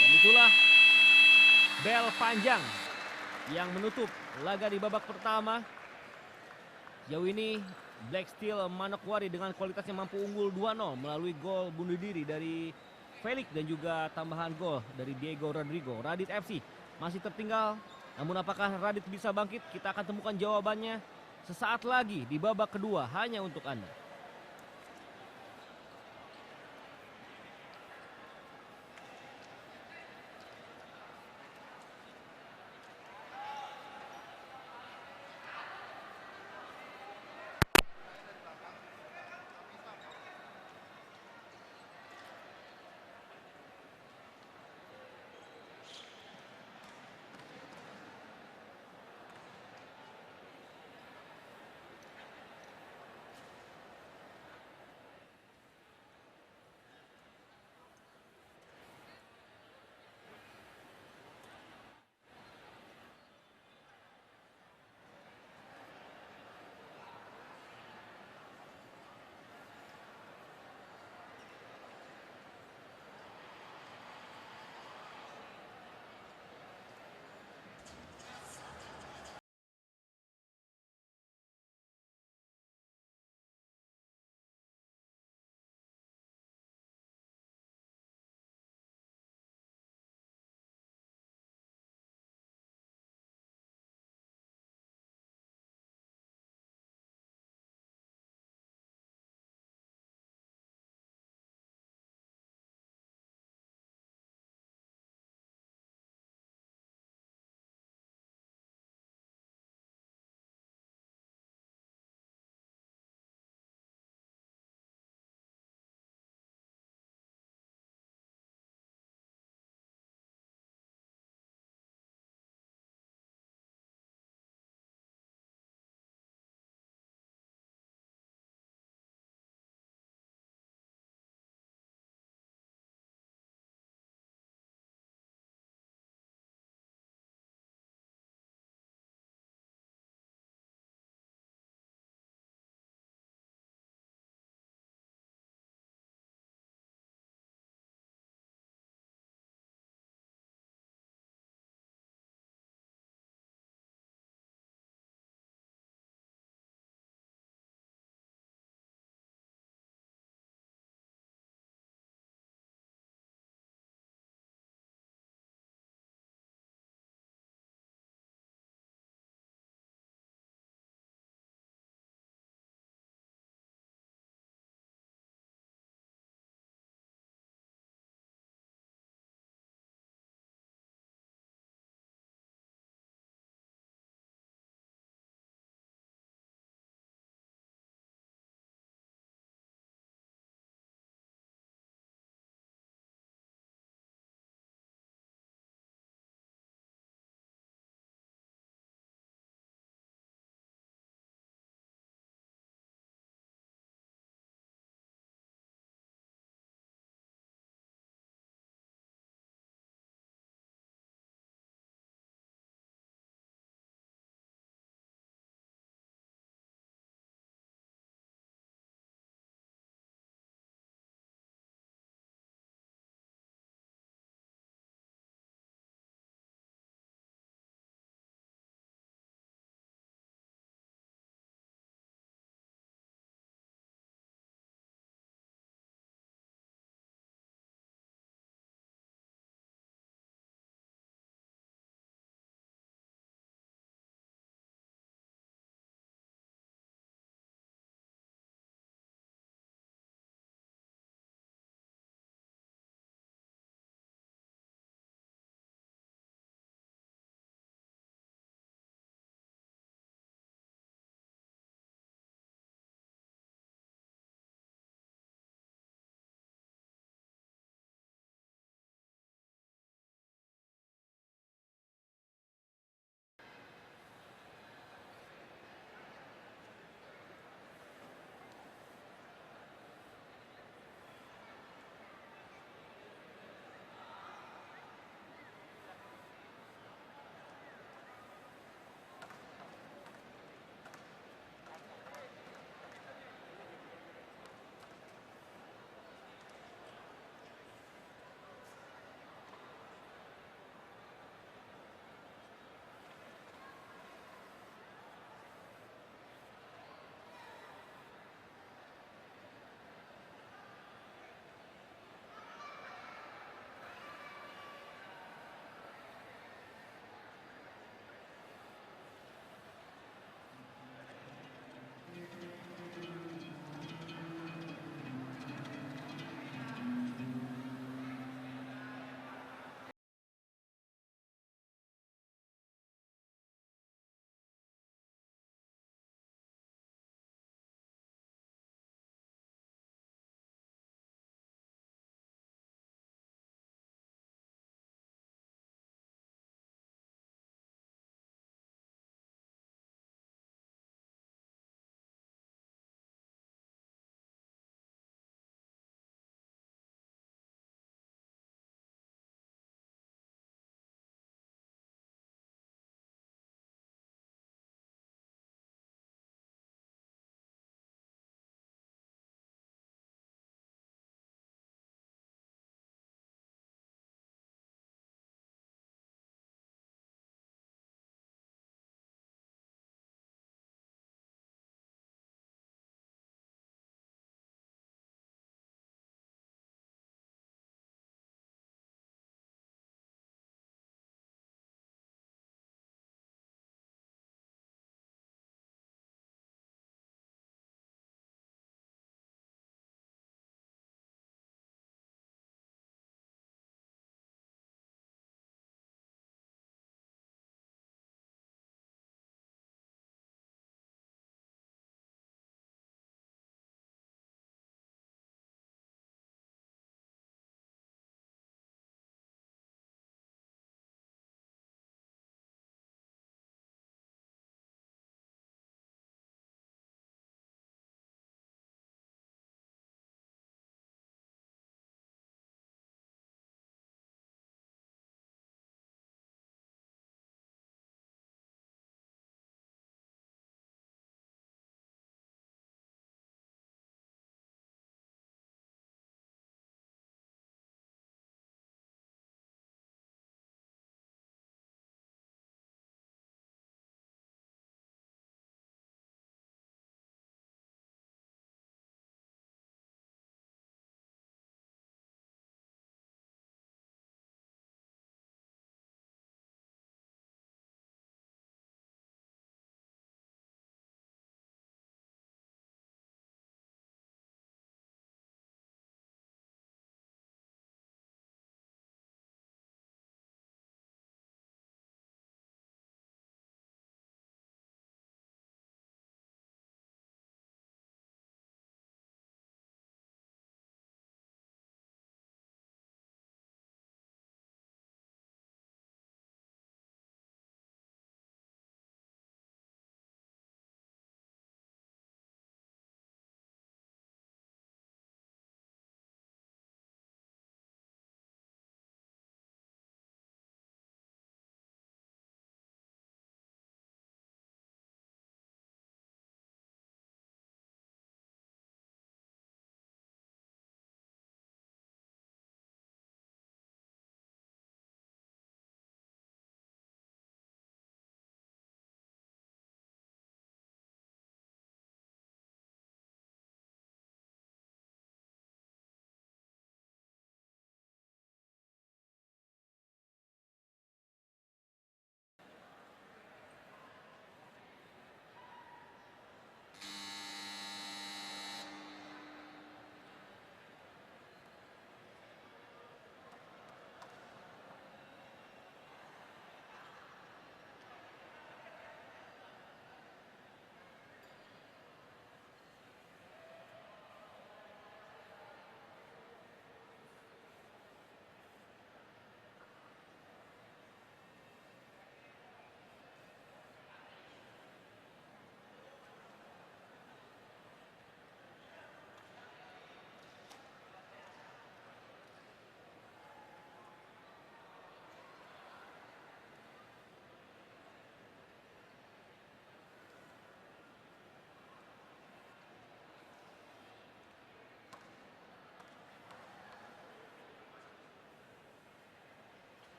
Dan itulah bel panjang yang menutup laga di babak pertama. Jauh ini Black Steel Manokwari dengan kualitas yang mampu unggul 2-0 melalui gol bunuh diri dari Felix dan juga tambahan gol dari Diego Rodrigo. Radit FC masih tertinggal, namun apakah Radit bisa bangkit? Kita akan temukan jawabannya sesaat lagi di babak kedua hanya untuk Anda.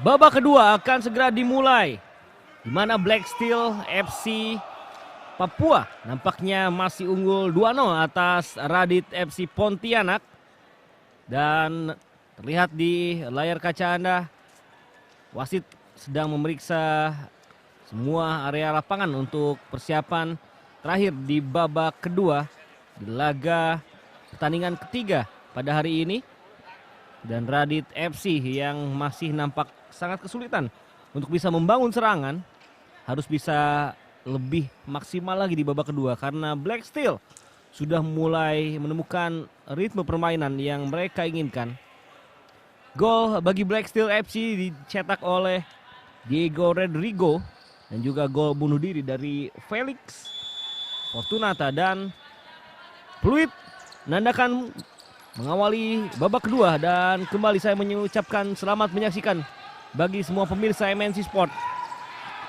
Babak kedua akan segera dimulai, di mana Black Steel FC Papua nampaknya masih unggul 2-0 atas Radit FC Pontianak. Dan terlihat di layar kaca Anda, wasit sedang memeriksa semua area lapangan untuk persiapan terakhir di babak kedua di laga pertandingan ketiga pada hari ini. Dan Radit FC yang masih nampak sangat kesulitan untuk bisa membangun serangan harus bisa lebih maksimal lagi di babak kedua, karena Black Steel sudah mulai menemukan ritme permainan yang mereka inginkan. Gol bagi Black Steel FC dicetak oleh Diego Rodrigo dan juga gol bunuh diri dari Felix Fortunata, dan Pluit menandakan mengawali babak kedua. Dan kembali saya mengucapkan selamat menyaksikan bagi semua pemirsa MNC Sport.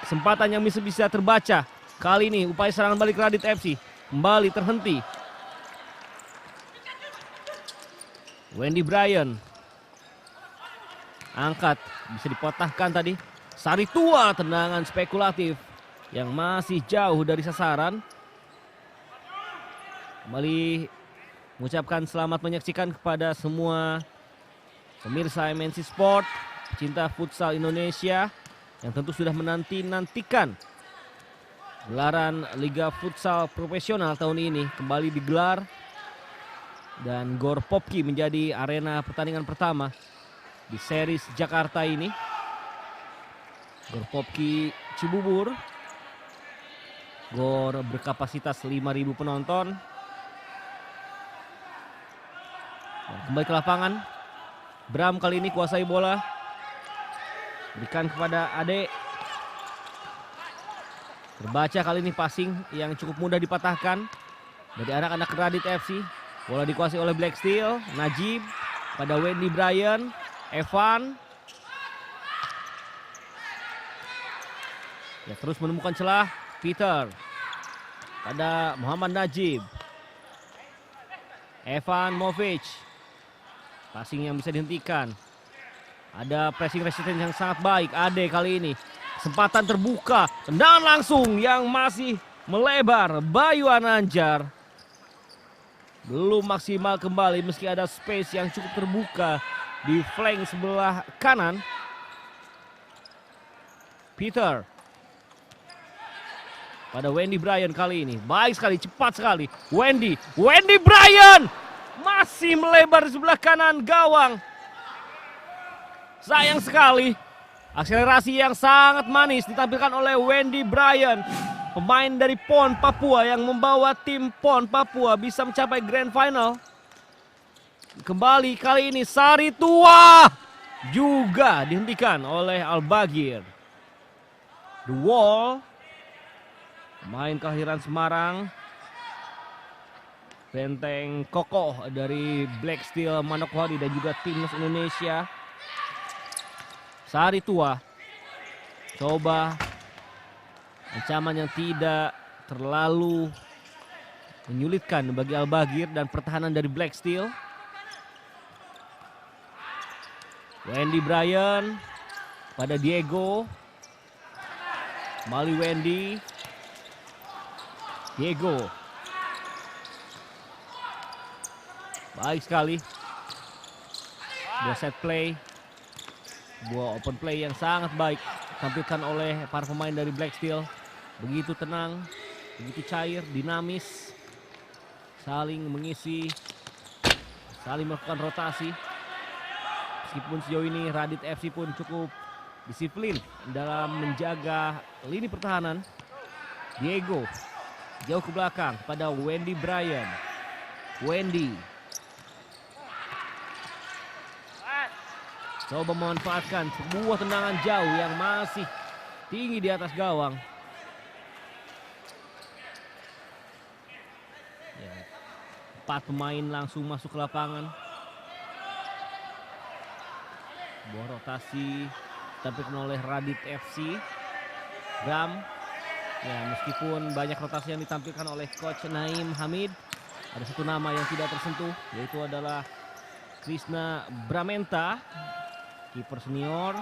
Kesempatan yang bisa terbaca kali ini, upaya serangan balik Radit FC kembali terhenti. Wendy Bryan angkat, bisa dipatahkan tadi. Sari Tua, tendangan spekulatif yang masih jauh dari sasaran. Kembali mengucapkan selamat menyaksikan kepada semua pemirsa MNC Sport, pecinta futsal Indonesia yang tentu sudah menantikan gelaran Liga Futsal Profesional tahun ini kembali digelar. Dan Gor Popki menjadi arena pertandingan pertama di series Jakarta ini. Gor Popki Cibubur, gor berkapasitas 5.000 penonton. Dan kembali ke lapangan, Bram kali ini kuasai bola, berikan kepada Ade. Terbaca kali ini passing yang cukup mudah dipatahkan dari anak-anak Radit FC. Bola dikuasai oleh Black Steel, Najib pada Wendy Bryan, Evan. Ya, terus menemukan celah, Peter pada Muhammad Najib. Evan Movic, passing yang bisa dihentikan. Ada pressing resistance yang sangat baik. Ade kali ini kesempatan terbuka, tendangan langsung yang masih melebar. Bayu Ananjar belum maksimal kembali meski ada space yang cukup terbuka di flank sebelah kanan. Peter pada Wendy Bryan kali ini, baik sekali, cepat sekali. Wendy Bryan masih melebar di sebelah kanan gawang. Sayang sekali, akselerasi yang sangat manis ditampilkan oleh Wendy Bryan, pemain dari PON Papua yang membawa tim PON Papua bisa mencapai Grand Final. Kembali kali ini Sari Tua juga dihentikan oleh Al-Bagir. The Wall, pemain kelahiran Semarang, benteng kokoh dari Black Steel Manokwari dan juga timnas Indonesia. Sari Tua coba ancaman yang tidak terlalu menyulitkan bagi Al-Bagir dan pertahanan dari Black Steel. Wendy Bryan pada Diego. Kembali Wendy. Diego. Baik sekali. Dua set play. Dua open play yang sangat baik ditampilkan oleh para pemain dari Black Steel. Begitu tenang, begitu cair, dinamis, saling mengisi, saling melakukan rotasi. Meskipun sejauh ini Radit FC pun cukup disiplin dalam menjaga lini pertahanan. Diego jauh ke belakang pada Wendy Bryan. Wendy coba memanfaatkan sebuah tendangan jauh yang masih tinggi di atas gawang. Ya, 4 pemain langsung masuk ke lapangan. Sebuah rotasi ditampilkan oleh Radit FC. Bram, ya meskipun banyak rotasi yang ditampilkan oleh Coach Naim Hamid, ada satu nama yang tidak tersentuh, yaitu adalah Krishna Bramenta, kiper senior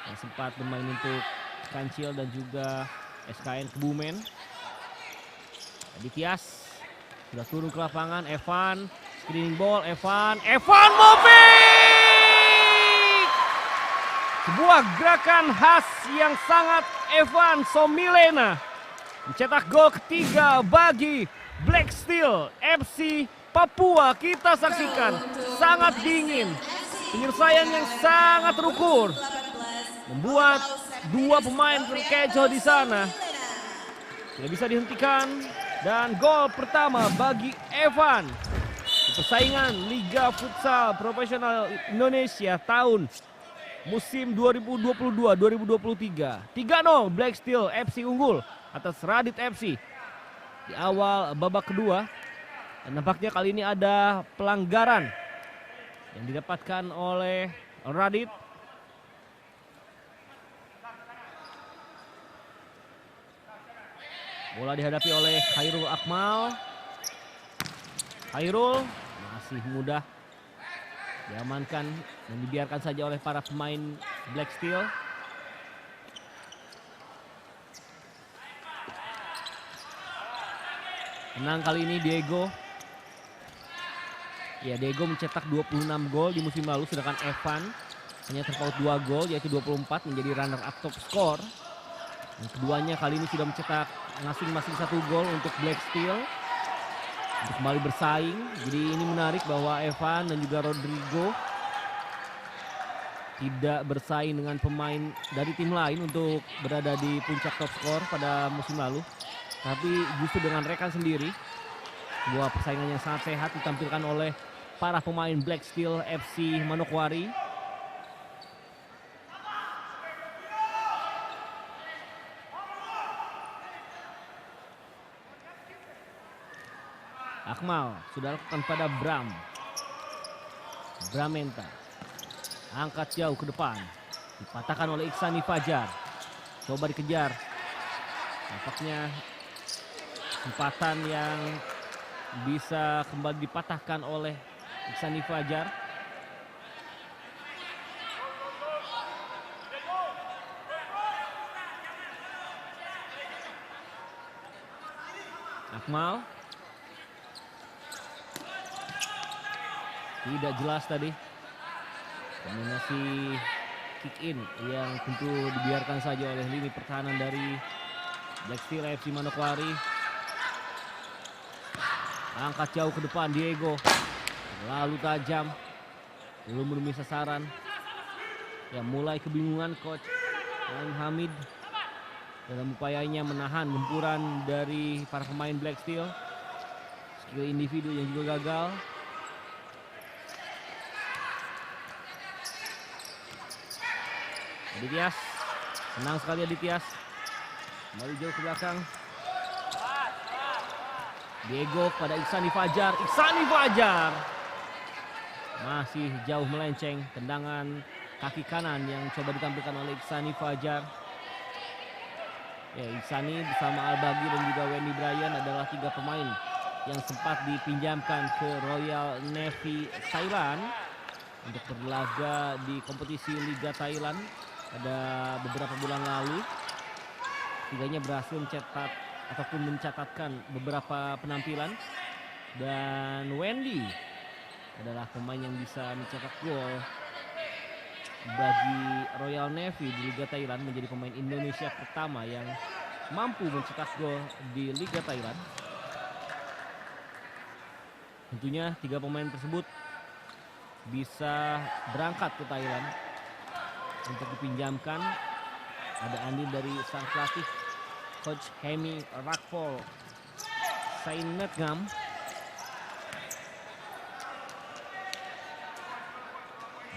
yang sempat bermain untuk Kancil dan juga SKN Kebumen. Aditya sudah turun ke lapangan. Evan screening ball. Evan moving. Sebuah gerakan khas yang sangat Evan Somilena mencetak gol ketiga bagi Black Steel FC Papua. Kita saksikan sangat dingin, penyelesaian yang sangat terukur, membuat dua pemain terkecoh di sana. Tidak bisa dihentikan dan gol pertama bagi Evan di persaingan Liga Futsal Profesional Indonesia tahun musim 2022-2023. 3-0 Black Steel FC unggul atas Radit FC di awal babak kedua. Dan nampaknya kali ini ada pelanggaran yang didapatkan oleh Radit. Bola dihadapi oleh Khairul Akmal. Khairul masih mudah diamankan dan dibiarkan saja oleh para pemain Black Steel. Menang kali ini Diego. Ya, Diego mencetak 26 gol di musim lalu, sedangkan Evan hanya terpaut 2 gol yaitu 24, menjadi runner up top skor. Dan keduanya kali ini sudah mencetak masing-masing 1 gol untuk Black Steel untuk kembali bersaing. Jadi ini menarik bahwa Evan dan juga Rodrigo tidak bersaing dengan pemain dari tim lain untuk berada di puncak top skor pada musim lalu, tapi justru dengan rekan sendiri. Sebuah persaingan yang sangat sehat ditampilkan oleh para pemain Black Steel FC Manokwari. Akmal sudah lakukan pada Bramenta. Angkat jauh ke depan. Dipatahkan oleh Iksani Fajar. Coba dikejar. Nampaknya kesempatan yang bisa kembali dipatahkan oleh Iksani Fajar. Akmal. Tidak jelas tadi. Kombinasi kick in yang tentu dibiarkan saja oleh lini pertahanan dari Black Steel FC Manokwari. Angkat jauh ke depan Diego. Lalu tajam. Belum menemui sasaran. Ya, mulai kebingungan coach Ain Hamid dalam upayanya menahan gempuran dari para pemain Black Steel. Skill individu yang juga gagal. Aditya, senang sekali Aditya. Kembali jauh ke belakang. Diego pada Iksani Fajar. Masih jauh melenceng. Tendangan kaki kanan yang coba ditampilkan oleh Iksani Fajar. Ya, Iksani bersama Al-Bagi dan juga Wendy Bryan adalah 3 pemain yang sempat dipinjamkan ke Royal Navy Thailand untuk berlaga di kompetisi Liga Thailand pada beberapa bulan lalu. Tiganya berhasil mencatatkan beberapa penampilan, dan Wendy adalah pemain yang bisa mencetak gol bagi Royal Navy di Liga Thailand, menjadi pemain Indonesia pertama yang mampu mencetak gol di Liga Thailand. Tentunya 3 pemain tersebut bisa berangkat ke Thailand untuk dipinjamkan. Ada andil dari sang pelatih Coach Hemi Rakpol Sainetgam.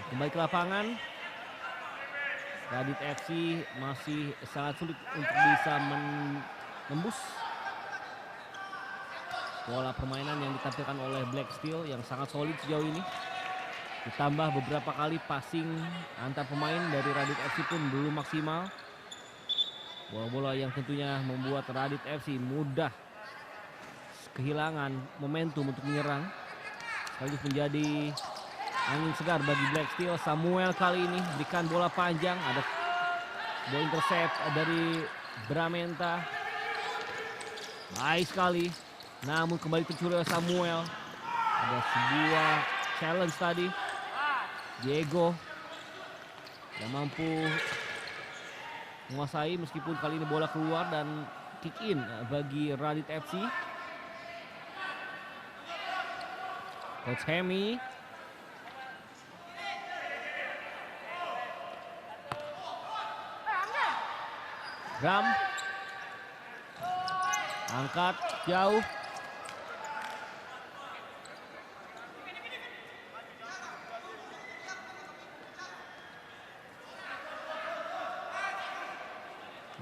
Kembali ke lapangan. Radit FC masih sangat sulit untuk bisa menembus pola permainan yang ditampilkan oleh Black Steel yang sangat solid sejauh ini. Ditambah beberapa kali passing antar pemain dari Radit FC pun belum maksimal. Bola-bola yang tentunya membuat Radit FC mudah kehilangan momentum untuk menyerang. Sekaligus menjadi angin segar bagi Black Steel. Samuel kali ini berikan bola panjang. Ada Sebuah intercept dari Bramenta. Baik sekali. Namun kembali tercuri oleh Samuel. Ada sebuah challenge tadi. Diego tidak mampu menguasai meskipun kali ini bola keluar dan kick in bagi Radit FC. Coach Hemi. Bram. Angkat jauh.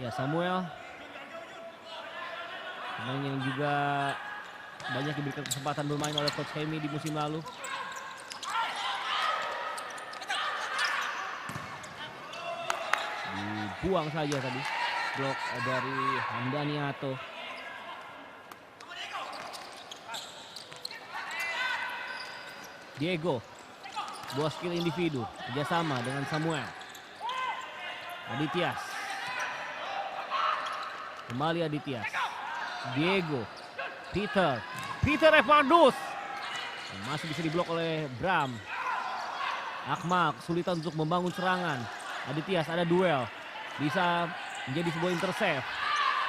Ya, Samuel pemain yang juga banyak diberikan kesempatan bermain oleh Coach Hemi di musim lalu. Dibuang saja tadi blok dari Hamdaniato. Diego, sebuah skill individu kerjasama dengan Samuel. Aditya. Kembali Aditya. Diego. Peter Evandus. Masih bisa diblok oleh Bram. Akmal kesulitan untuk membangun serangan. Aditya ada duel. Bisa menjadi sebuah intercept.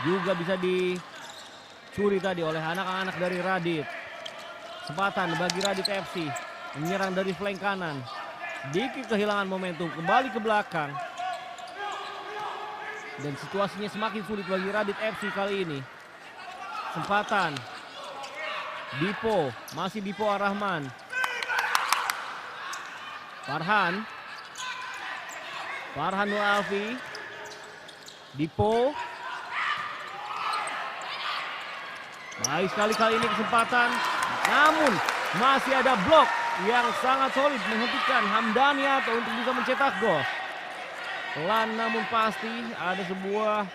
Juga bisa dicuri tadi oleh anak-anak dari Radit. Kesempatan bagi Radit FC. Menyerang dari flank kanan. Sedikit kehilangan momentum. Kembali ke belakang. Dan situasinya semakin sulit bagi Radit FC kali ini. Kesempatan. Dipo. Masih Dipo Ar-Rahman. Farhan Nur Alfi. Dipo. Baik sekali kali ini kesempatan. Namun masih ada blok yang sangat solid menghentikan Hamdaniato untuk bisa mencetak gol. Pelan namun pasti ada sebuah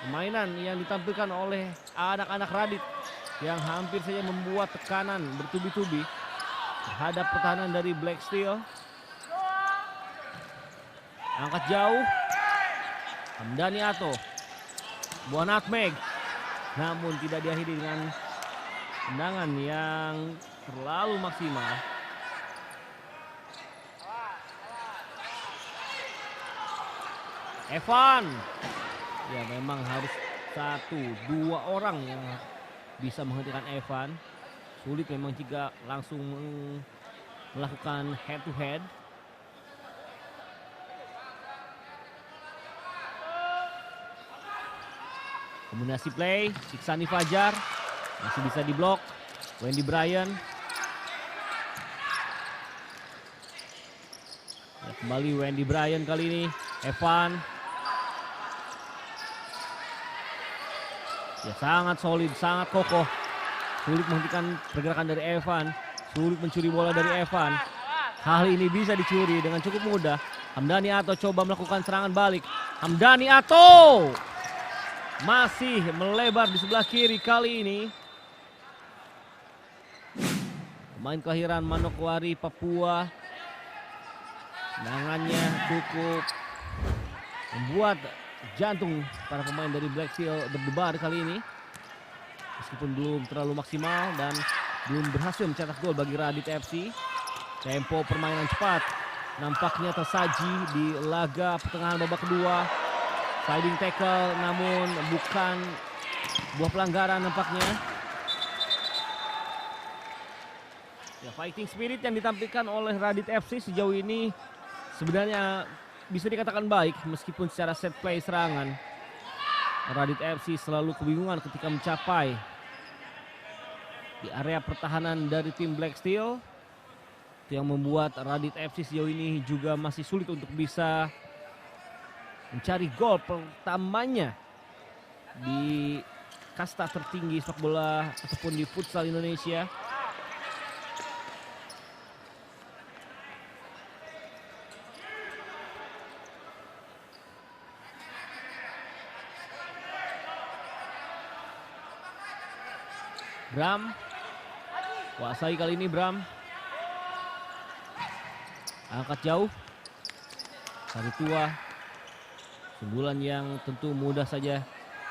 permainan yang ditampilkan oleh anak-anak Radit yang hampir saja membuat tekanan bertubi-tubi terhadap pertahanan dari Black Steel. Angkat jauh. Hamdaniato. Buah nutmeg. Namun tidak diakhiri dengan tendangan yang terlalu maksimal. Evan. Ya memang harus 1-2 orang yang bisa menghentikan Evan. Sulit memang jika langsung melakukan head to head. Kombinasi play, Iksani Fajar masih bisa diblok. Wendy Bryan. Ya, kembali Wendy Bryan kali ini. Evan. Ya sangat solid, sangat kokoh. Sulit menghentikan pergerakan dari Evan. Sulit mencuri bola dari Evan. Hal ini bisa dicuri dengan cukup mudah. Hamdaniato coba melakukan serangan balik. Hamdaniato masih melebar di sebelah kiri kali ini. Pemain kelahiran Manokwari, Papua. Tendangannya cukup membuat jantung para pemain dari Black Steel berdebar kali ini. Meskipun belum terlalu maksimal dan belum berhasil mencetak gol bagi Radit FC. Tempo permainan cepat nampaknya tersaji di laga pertengahan babak kedua. Sliding tackle namun bukan buah pelanggaran nampaknya. Ya, fighting spirit yang ditampilkan oleh Radit FC sejauh ini sebenarnya bisa dikatakan baik meskipun secara set play serangan Radit FC selalu kebingungan ketika mencapai di area pertahanan dari tim Black Steel. Itu yang membuat Radit FC sejauh ini juga masih sulit untuk bisa mencari gol pertamanya di kasta tertinggi sepak bola ataupun di futsal Indonesia. Bram, kuasai kali ini Bram. Angkat jauh. Sari Tua. Sundulan yang tentu mudah saja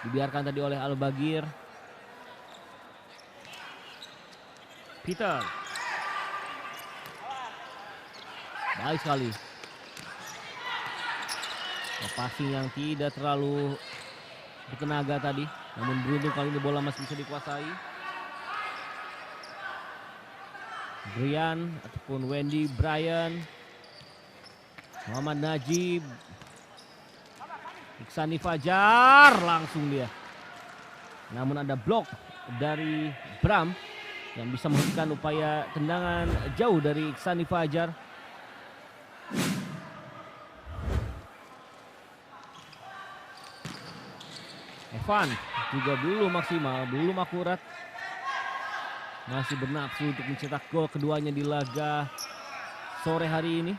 dibiarkan tadi oleh Al-Bagir. Peter. Baik sekali. Passing yang tidak terlalu bertenaga tadi. Namun beruntung kali ini bola masih bisa dikuasai. Brian ataupun Wendy Brian. Muhammad Najib. Iksani Fajar langsung dia. Namun ada blok dari Bram yang bisa menghentikan upaya tendangan jauh dari Iksani Fajar. Evan juga belum maksimal, belum akurat. Masih bernafsu untuk mencetak gol keduanya di laga sore hari ini.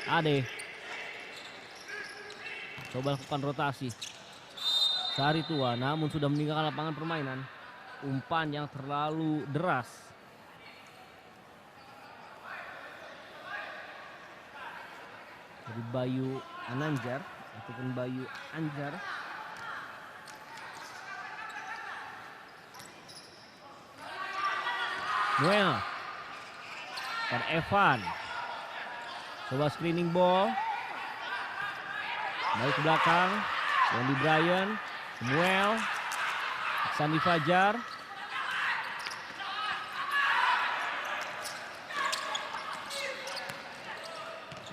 Ade coba lakukan rotasi. Sari Tua namun sudah meninggalkan lapangan permainan. Umpan yang terlalu deras. Dari Bayu Ananjar ataupun Bayu Anjar. Noel dan Evan. Coba screening ball. Balik ke belakang. Wendy Bryan. Samuel. Sandi Fajar.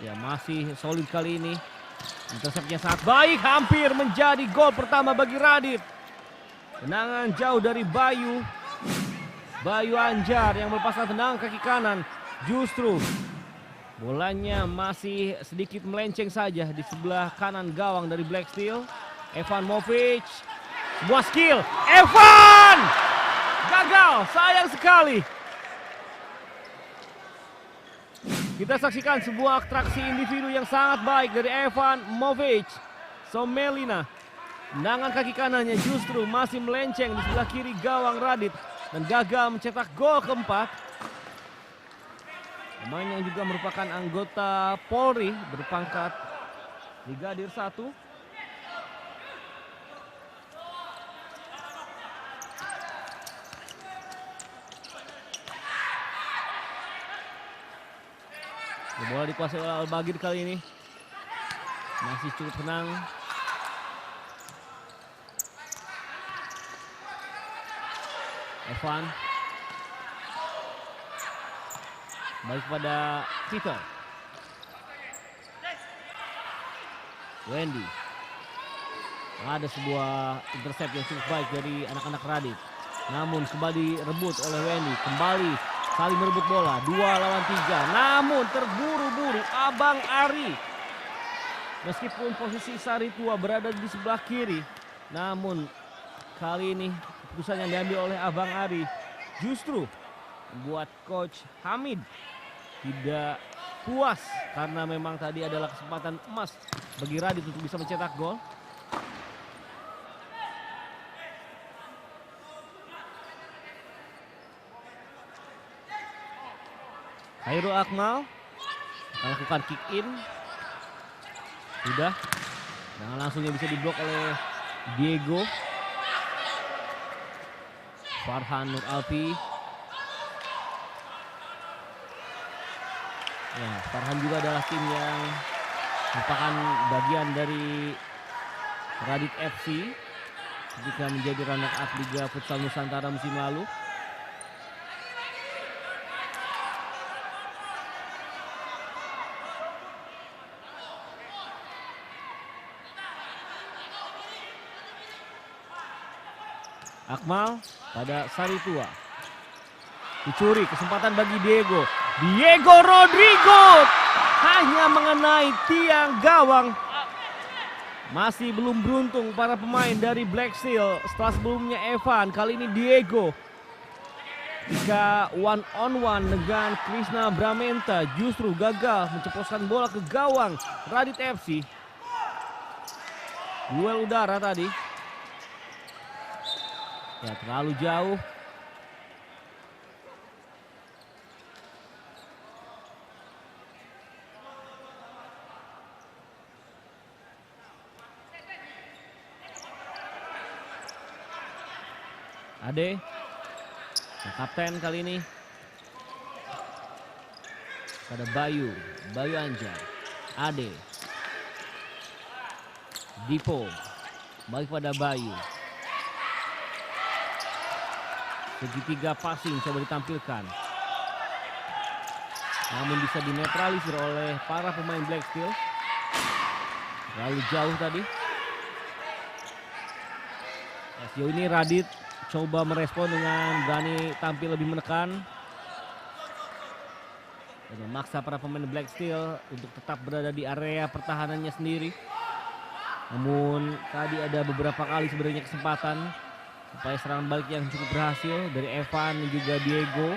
Ya masih solid kali ini. Interceptnya sangat baik. Hampir menjadi gol pertama bagi Radit. Tendangan jauh dari Bayu Anjar yang melepaskan tendangan kaki kanan. Justru bolanya masih sedikit melenceng saja di sebelah kanan gawang dari Black Steel. Evan Movic. Sebuah skill. Evan! Gagal. Sayang sekali. Kita saksikan sebuah atraksi individu yang sangat baik dari Evan Movic. Somelina. Tendangan kaki kanannya justru masih melenceng di sebelah kiri gawang Radit. Dan gagal mencetak gol keempat. Pemain yang juga merupakan anggota Polri berpangkat Brigadir 1. Bola dikuasai oleh Al-Bagir kali ini. Masih cukup tenang. Evan. Baik pada Peter. Wendy. Ada sebuah intercept yang cukup baik dari anak-anak Radit. Namun kembali rebut oleh Wendy. Kembali saling merebut bola. 2 lawan 3. Namun terburu-buru Abang Ari. Meskipun posisi Sari Tua berada di sebelah kiri. Namun kali ini keputusan yang diambil oleh Abang Ari justru membuat Coach Hamid tidak puas. Karena memang tadi adalah kesempatan emas bagi Radit untuk bisa mencetak gol. Khairul Akmal melakukan kick in. Sudah. Nah, langsung yang bisa diblok oleh Diego. Farhan Nur Alpi. Ya, Farhan juga adalah tim yang merupakan bagian dari Radit FC ketika menjadi runner up Liga Futsal Nusantara musim lalu. Akmal pada Sari Tua. Dicuri kesempatan bagi Diego. Diego Rodrigo hanya mengenai tiang gawang. Masih belum beruntung para pemain dari Black Steel. Setelah sebelumnya Evan, kali ini Diego. Jika one on one dengan Krishna Bramenta justru gagal menceposkan bola ke gawang Radit FC. Duel udara tadi. Ya, terlalu jauh. Ade, kapten kali ini pada Bayu Anjar. Ade, Dipo, balik pada Bayu. Segitiga passing coba ditampilkan. Namun bisa dinetralisir oleh para pemain Black Steel. Terlalu jauh tadi. Sejauh ini Radit coba merespon dengan berani tampil lebih menekan. Dan memaksa para pemain Black Steel untuk tetap berada di area pertahanannya sendiri. Namun tadi ada beberapa kali sebenarnya kesempatan supaya serangan balik yang cukup berhasil dari Evan dan juga Diego.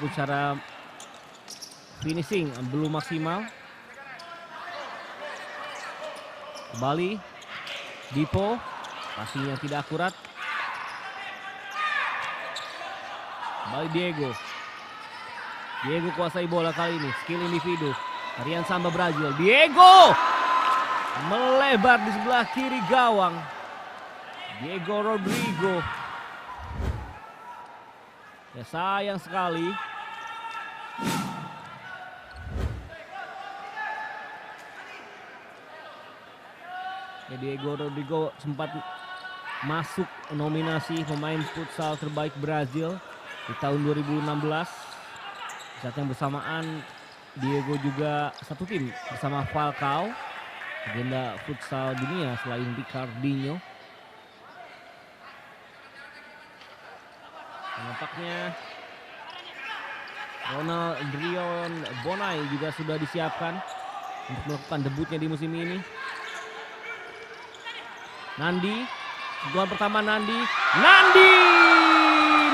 Secara finishing belum maksimal. Kembali Dipo, passing yang tidak akurat. Kembali Diego kuasai bola kali ini, skill individu. Harian Samba Brazil, Diego melebar di sebelah kiri gawang. Diego Rodrigo. Ya sayang sekali. Ya, Diego Rodrigo sempat masuk nominasi pemain futsal terbaik Brazil di tahun 2016. Saat yang bersamaan Diego juga satu tim bersama Falcao, legenda futsal dunia selain Ricardinho. Nampaknya Ronald Drion Bonai juga sudah disiapkan untuk melakukan debutnya di musim ini. Nandi, gol pertama Nandi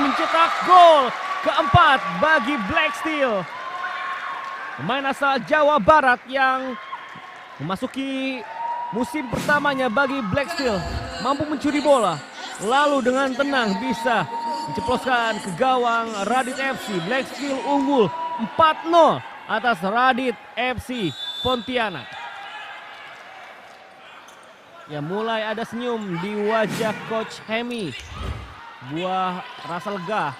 mencetak gol keempat bagi Black Steel. Pemain asal Jawa Barat yang memasuki musim pertamanya bagi Black Steel mampu mencuri bola, lalu dengan tenang bisa menceploskan ke gawang Radit FC. Black Steel unggul 4-0 atas Radit FC Pontianak. Ya, mulai ada senyum di wajah Coach Hemi. Buah rasa lega.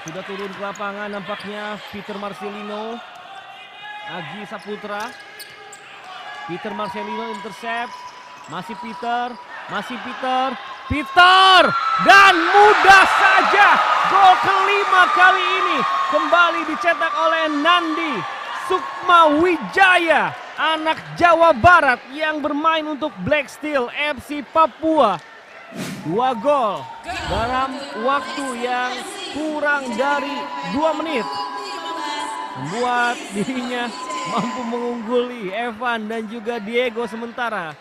Sudah turun ke lapangan nampaknya Peter Marcelino, Agi Saputra. Peter Marcelino intercept. Masih Peter. Dan mudah saja gol kelima kali ini kembali dicetak oleh Nandi Sukma Wijaya, anak Jawa Barat yang bermain untuk Black Steel FC Papua. 2 gol dalam waktu yang kurang dari 2 menit membuat dirinya mampu mengungguli Evan dan juga Diego sementara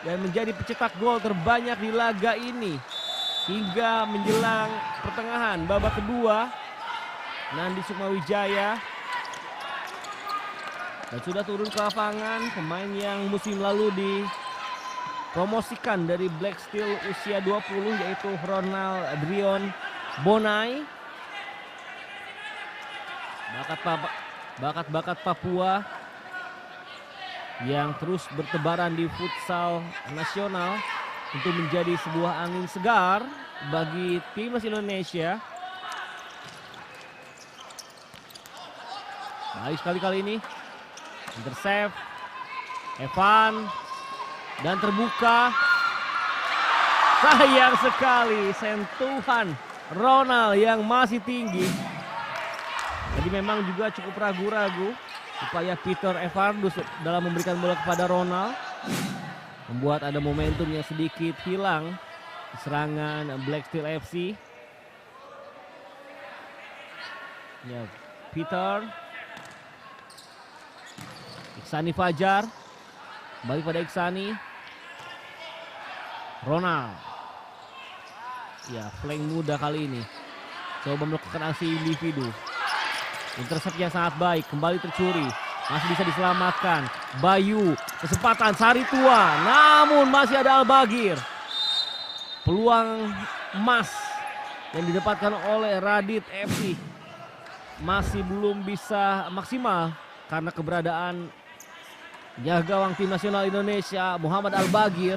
dan menjadi pencetak gol terbanyak di laga ini hingga menjelang pertengahan babak kedua. Nandi Sukma Wijaya dan sudah turun ke lapangan pemain yang musim lalu dipromosikan dari Black Steel usia 20, yaitu Ronald Drion Bonai. Bakat-bakat Papua yang terus bertebaran di futsal nasional untuk menjadi sebuah angin segar bagi timnas Indonesia. Baik sekali kali ini. Intercept Evan dan terbuka. Sayang sekali sentuhan Ronald yang masih tinggi. Jadi memang juga cukup ragu-ragu upaya Peter Evardus dalam memberikan bola kepada Ronald, membuat ada momentum yang sedikit hilang di serangan Black Steel FC. Ya, Peter, Iksani Fajar, kembali pada Iksani. Ronald, ya flank muda kali ini, coba melakukan aksi individu. Intercept yang sangat baik, kembali tercuri, masih bisa diselamatkan. Bayu, kesempatan Sari Tua, namun masih ada Albagir. Peluang emas yang didapatkan oleh Radit FC masih belum bisa maksimal karena keberadaan jaga gawang tim nasional Indonesia Muhammad Albagir.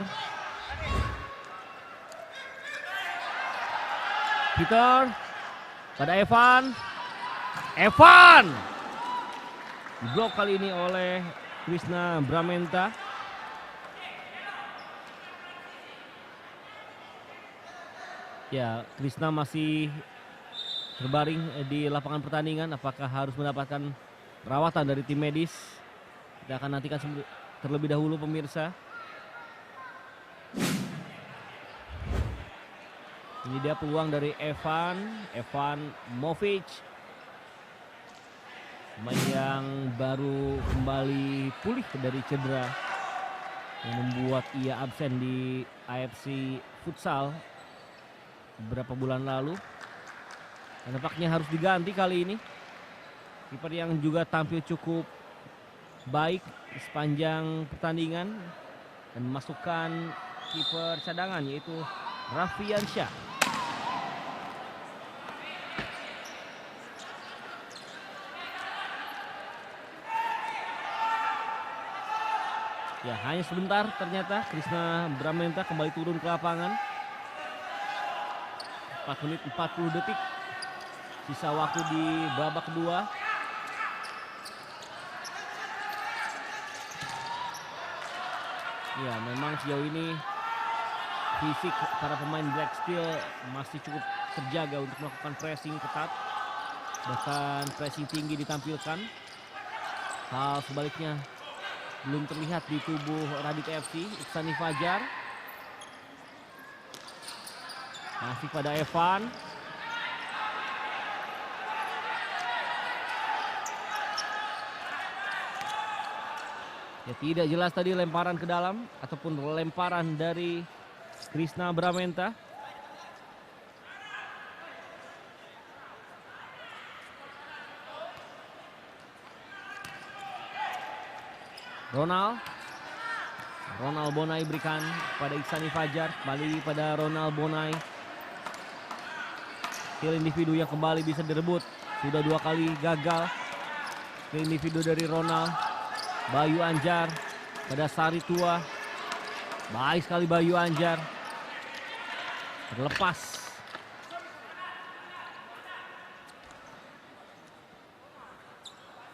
Peter pada Evan. Evan diblok kali ini oleh Krishna Bramenta. Ya, Krishna masih terbaring di lapangan pertandingan. Apakah harus mendapatkan perawatan dari tim medis? Kita akan nantikan terlebih dahulu pemirsa. Ini dia peluang dari Evan Movic. Pemain yang baru kembali pulih dari cedera yang membuat ia absen di AFC Futsal beberapa bulan lalu. Dan nampaknya harus diganti kali ini. Kiper yang juga tampil cukup baik sepanjang pertandingan dan memasukkan kiper cadangan yaitu Raffiansyah. Ya, hanya sebentar ternyata Krishna Bramenta kembali turun ke lapangan. 4 menit 40 detik sisa waktu di babak kedua. Ya, memang sejauh ini fisik para pemain Black Steel masih cukup terjaga untuk melakukan pressing ketat. Bahkan pressing tinggi ditampilkan. Hal sebaliknya belum terlihat di tubuh Radit FC. Iksani Fajar masih pada Evan. Ya, tidak jelas tadi lemparan ke dalam ataupun lemparan dari Krishna Bramenta. Ronald Bonai berikan pada Iksani Fajar, kembali pada Ronald Bonai. Skill individu yang kembali bisa direbut, sudah 2 kali gagal. Skill individu dari Ronald. Bayu Anjar pada Sari Tua, baik sekali Bayu Anjar, terlepas.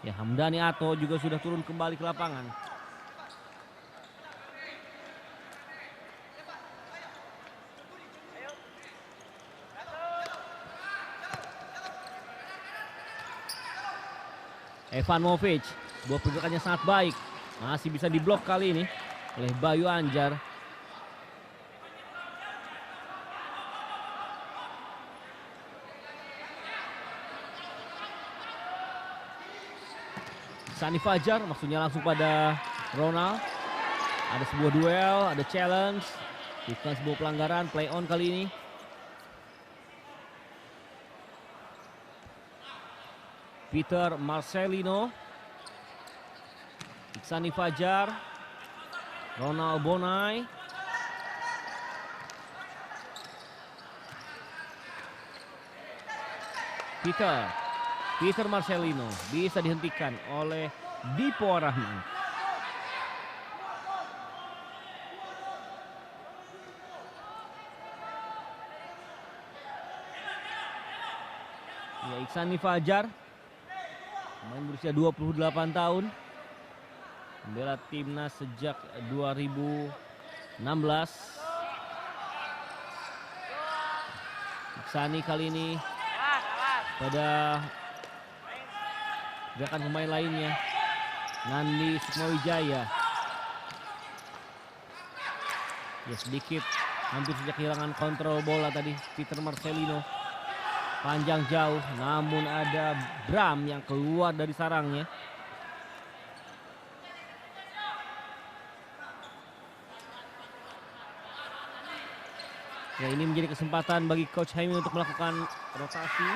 Ya, Hamdani Ato juga sudah turun kembali ke lapangan. Evan Movic, sebuah pergerakannya sangat baik. Masih bisa diblok kali ini oleh Bayu Anjar. Iksani Fajar maksudnya langsung pada Ronald. Ada sebuah duel, ada challenge. Bukan sebuah pelanggaran, play on kali ini. Peter Marcelino. Iksani Fajar. Ronald Bonai. Peter Marcelino bisa dihentikan oleh Dipo Rahman. Ya, Iksani Fajar, pemain berusia 28 tahun, membela timnas sejak 2016. Iksani kali ini pada gerakan pemain lainnya, Nandi Sukmawijaya. Ya, sedikit hampir saja kehilangan kontrol bola tadi Peter Marcelino. Panjang jauh, namun ada Bram yang keluar dari sarangnya. Ya, ini menjadi kesempatan bagi Coach Haimi untuk melakukan rotasi.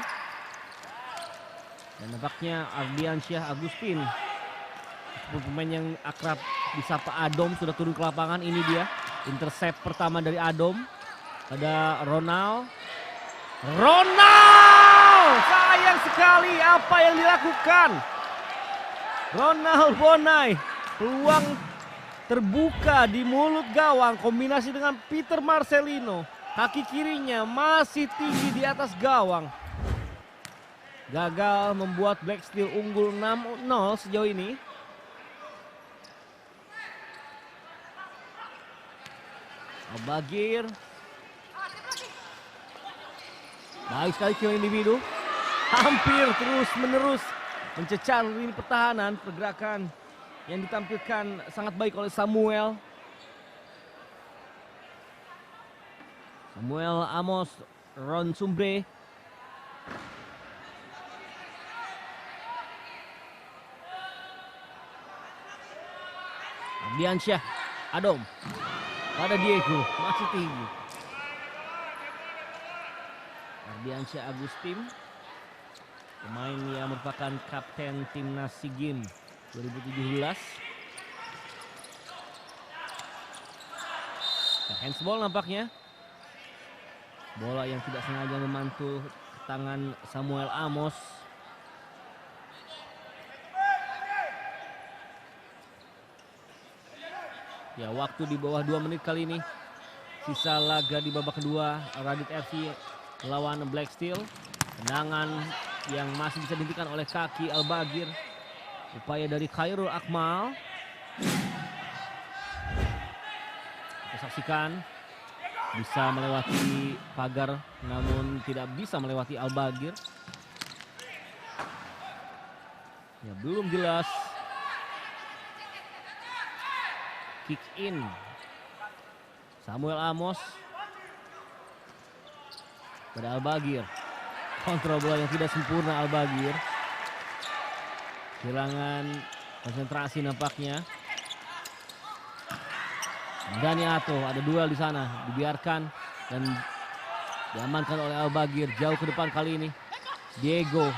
Dan nampaknya Ardiansyah Agustin, pemain yang akrab disapa Adom, sudah turun ke lapangan. Ini dia intercept pertama dari Adom. Ada Ronald. Sayang sekali apa yang dilakukan Ronald Bonai. Peluang terbuka di mulut gawang, kombinasi dengan Peter Marcelino. Kaki kirinya masih tinggi di atas gawang. Gagal membuat Black Steel unggul 6-0 sejauh ini. Al-Baghir. Baik sekali kill individu. Hampir terus menerus mencecar lini pertahanan. Pergerakan yang ditampilkan sangat baik oleh Samuel. Samuel Amos, Ron Sumbre. Ardiansyah, Adom. Pada Diego, masih tinggi. Ardiansyah Agustin. Pemain yang merupakan kapten timnas SEA Games 2017. Handsball nampaknya. Bola yang tidak sengaja memantul ke tangan Samuel Amos. Ya, waktu di bawah 2 menit kali ini. Sisa laga di babak kedua Radit FC melawan Black Steel. Tendangan yang masih bisa dihentikan oleh kaki Al-Baghir. Upaya dari Khairul Akmal. Kita saksikan. Bisa melewati pagar namun tidak bisa melewati Al-Baghir. Ya, belum jelas. Kick in. Samuel Amos pada Al-Baghir. Kontrol bola yang tidak sempurna Al-Baghir. Kehilangan konsentrasi nampaknya. Dani Ato, ada duel di sana, dibiarkan dan diamankan oleh Al-Baghir. Jauh ke depan kali ini. Diego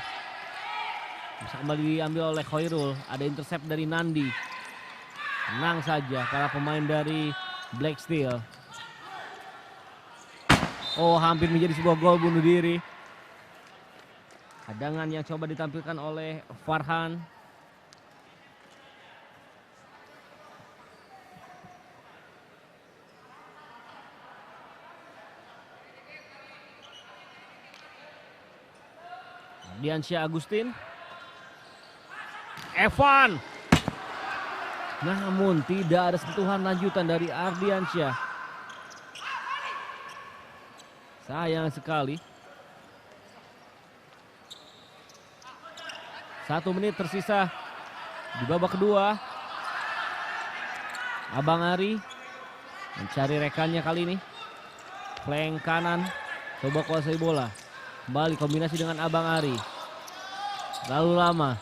bisa kembali diambil oleh Khairul. Ada intercept dari Nandi. Tenang saja para pemain dari Black Steel. Oh, hampir menjadi sebuah gol bunuh diri. Hadangan yang coba ditampilkan oleh Farhan. Ardiansyah Agustin. Evan. Namun tidak ada sentuhan lanjutan dari Ardiansyah. Sayang sekali. 1 menit tersisa di babak kedua. Abang Ari mencari rekannya kali ini. Flank kanan. Coba kuasai bola. Kembali kombinasi dengan Abang Ari. Lalu lama.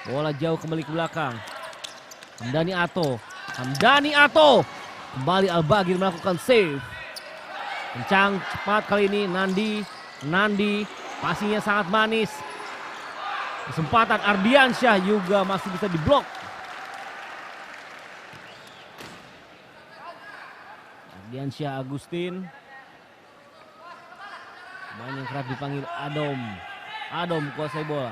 Bola jauh kembali ke belakang. Hamdani Ato. Hamdani Ato. Kembali Al-Baghir melakukan save. Kencang cepat kali ini Nandi. Nandi. Passingnya sangat manis. Kesempatan Ardiansyah juga masih bisa diblok. Ardiansyah Agustin. Pemain yang kerap dipanggil Adom. Adom kuasai bola.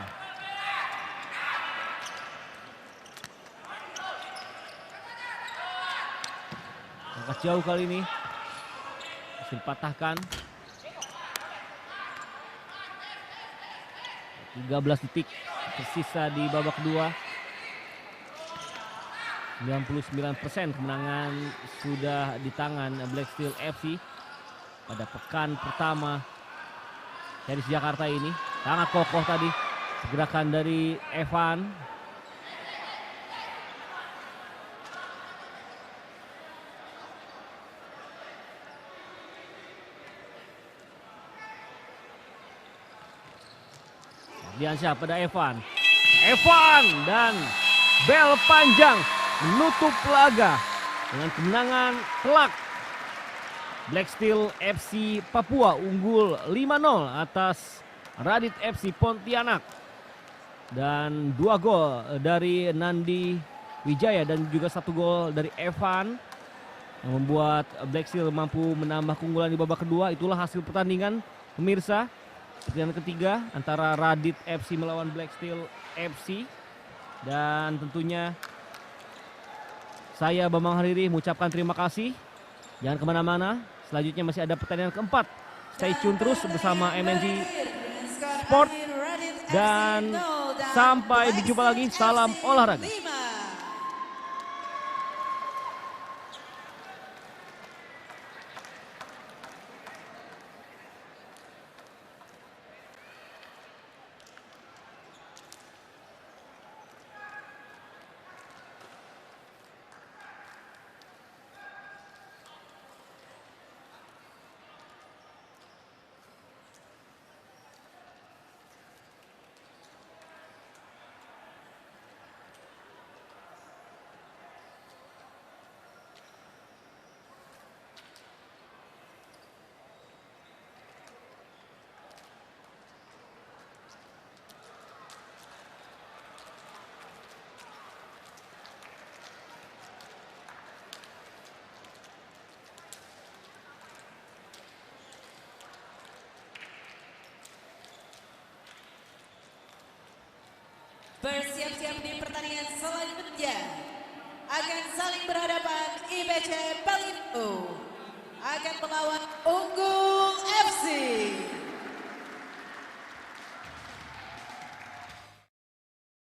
Angkat jauh kali ini. Masih dipatahkan. 13 detik tersisa di babak kedua. 99% kemenangan sudah di tangan Black Steel FC pada pekan pertama series Jakarta ini. Sangat kokoh tadi gerakan dari Evan. Ardiansyah pada Evan. Evan dan bel panjang menutup laga dengan kemenangan telak. Black Steel FC Papua unggul 5-0 atas Radit FC Pontianak. Dan 2 gol dari Nandi Wijaya dan juga 1 gol dari Evan yang membuat Black Steel mampu menambah keunggulan di babak kedua. Itulah hasil pertandingan pemirsa. Pertandingan ketiga antara Radit FC melawan Black Steel FC. Dan tentunya saya Bambang Hariri mengucapkan terima kasih. Jangan kemana-mana, Selanjutnya masih ada pertandingan keempat. Stay tune terus bersama MNG Sport. Dan sampai berjumpa lagi. Salam olahraga. Bersiap-siap di pertandingan selanjutnya akan saling berhadapan IPC Palindo akan melawan Unggul FC.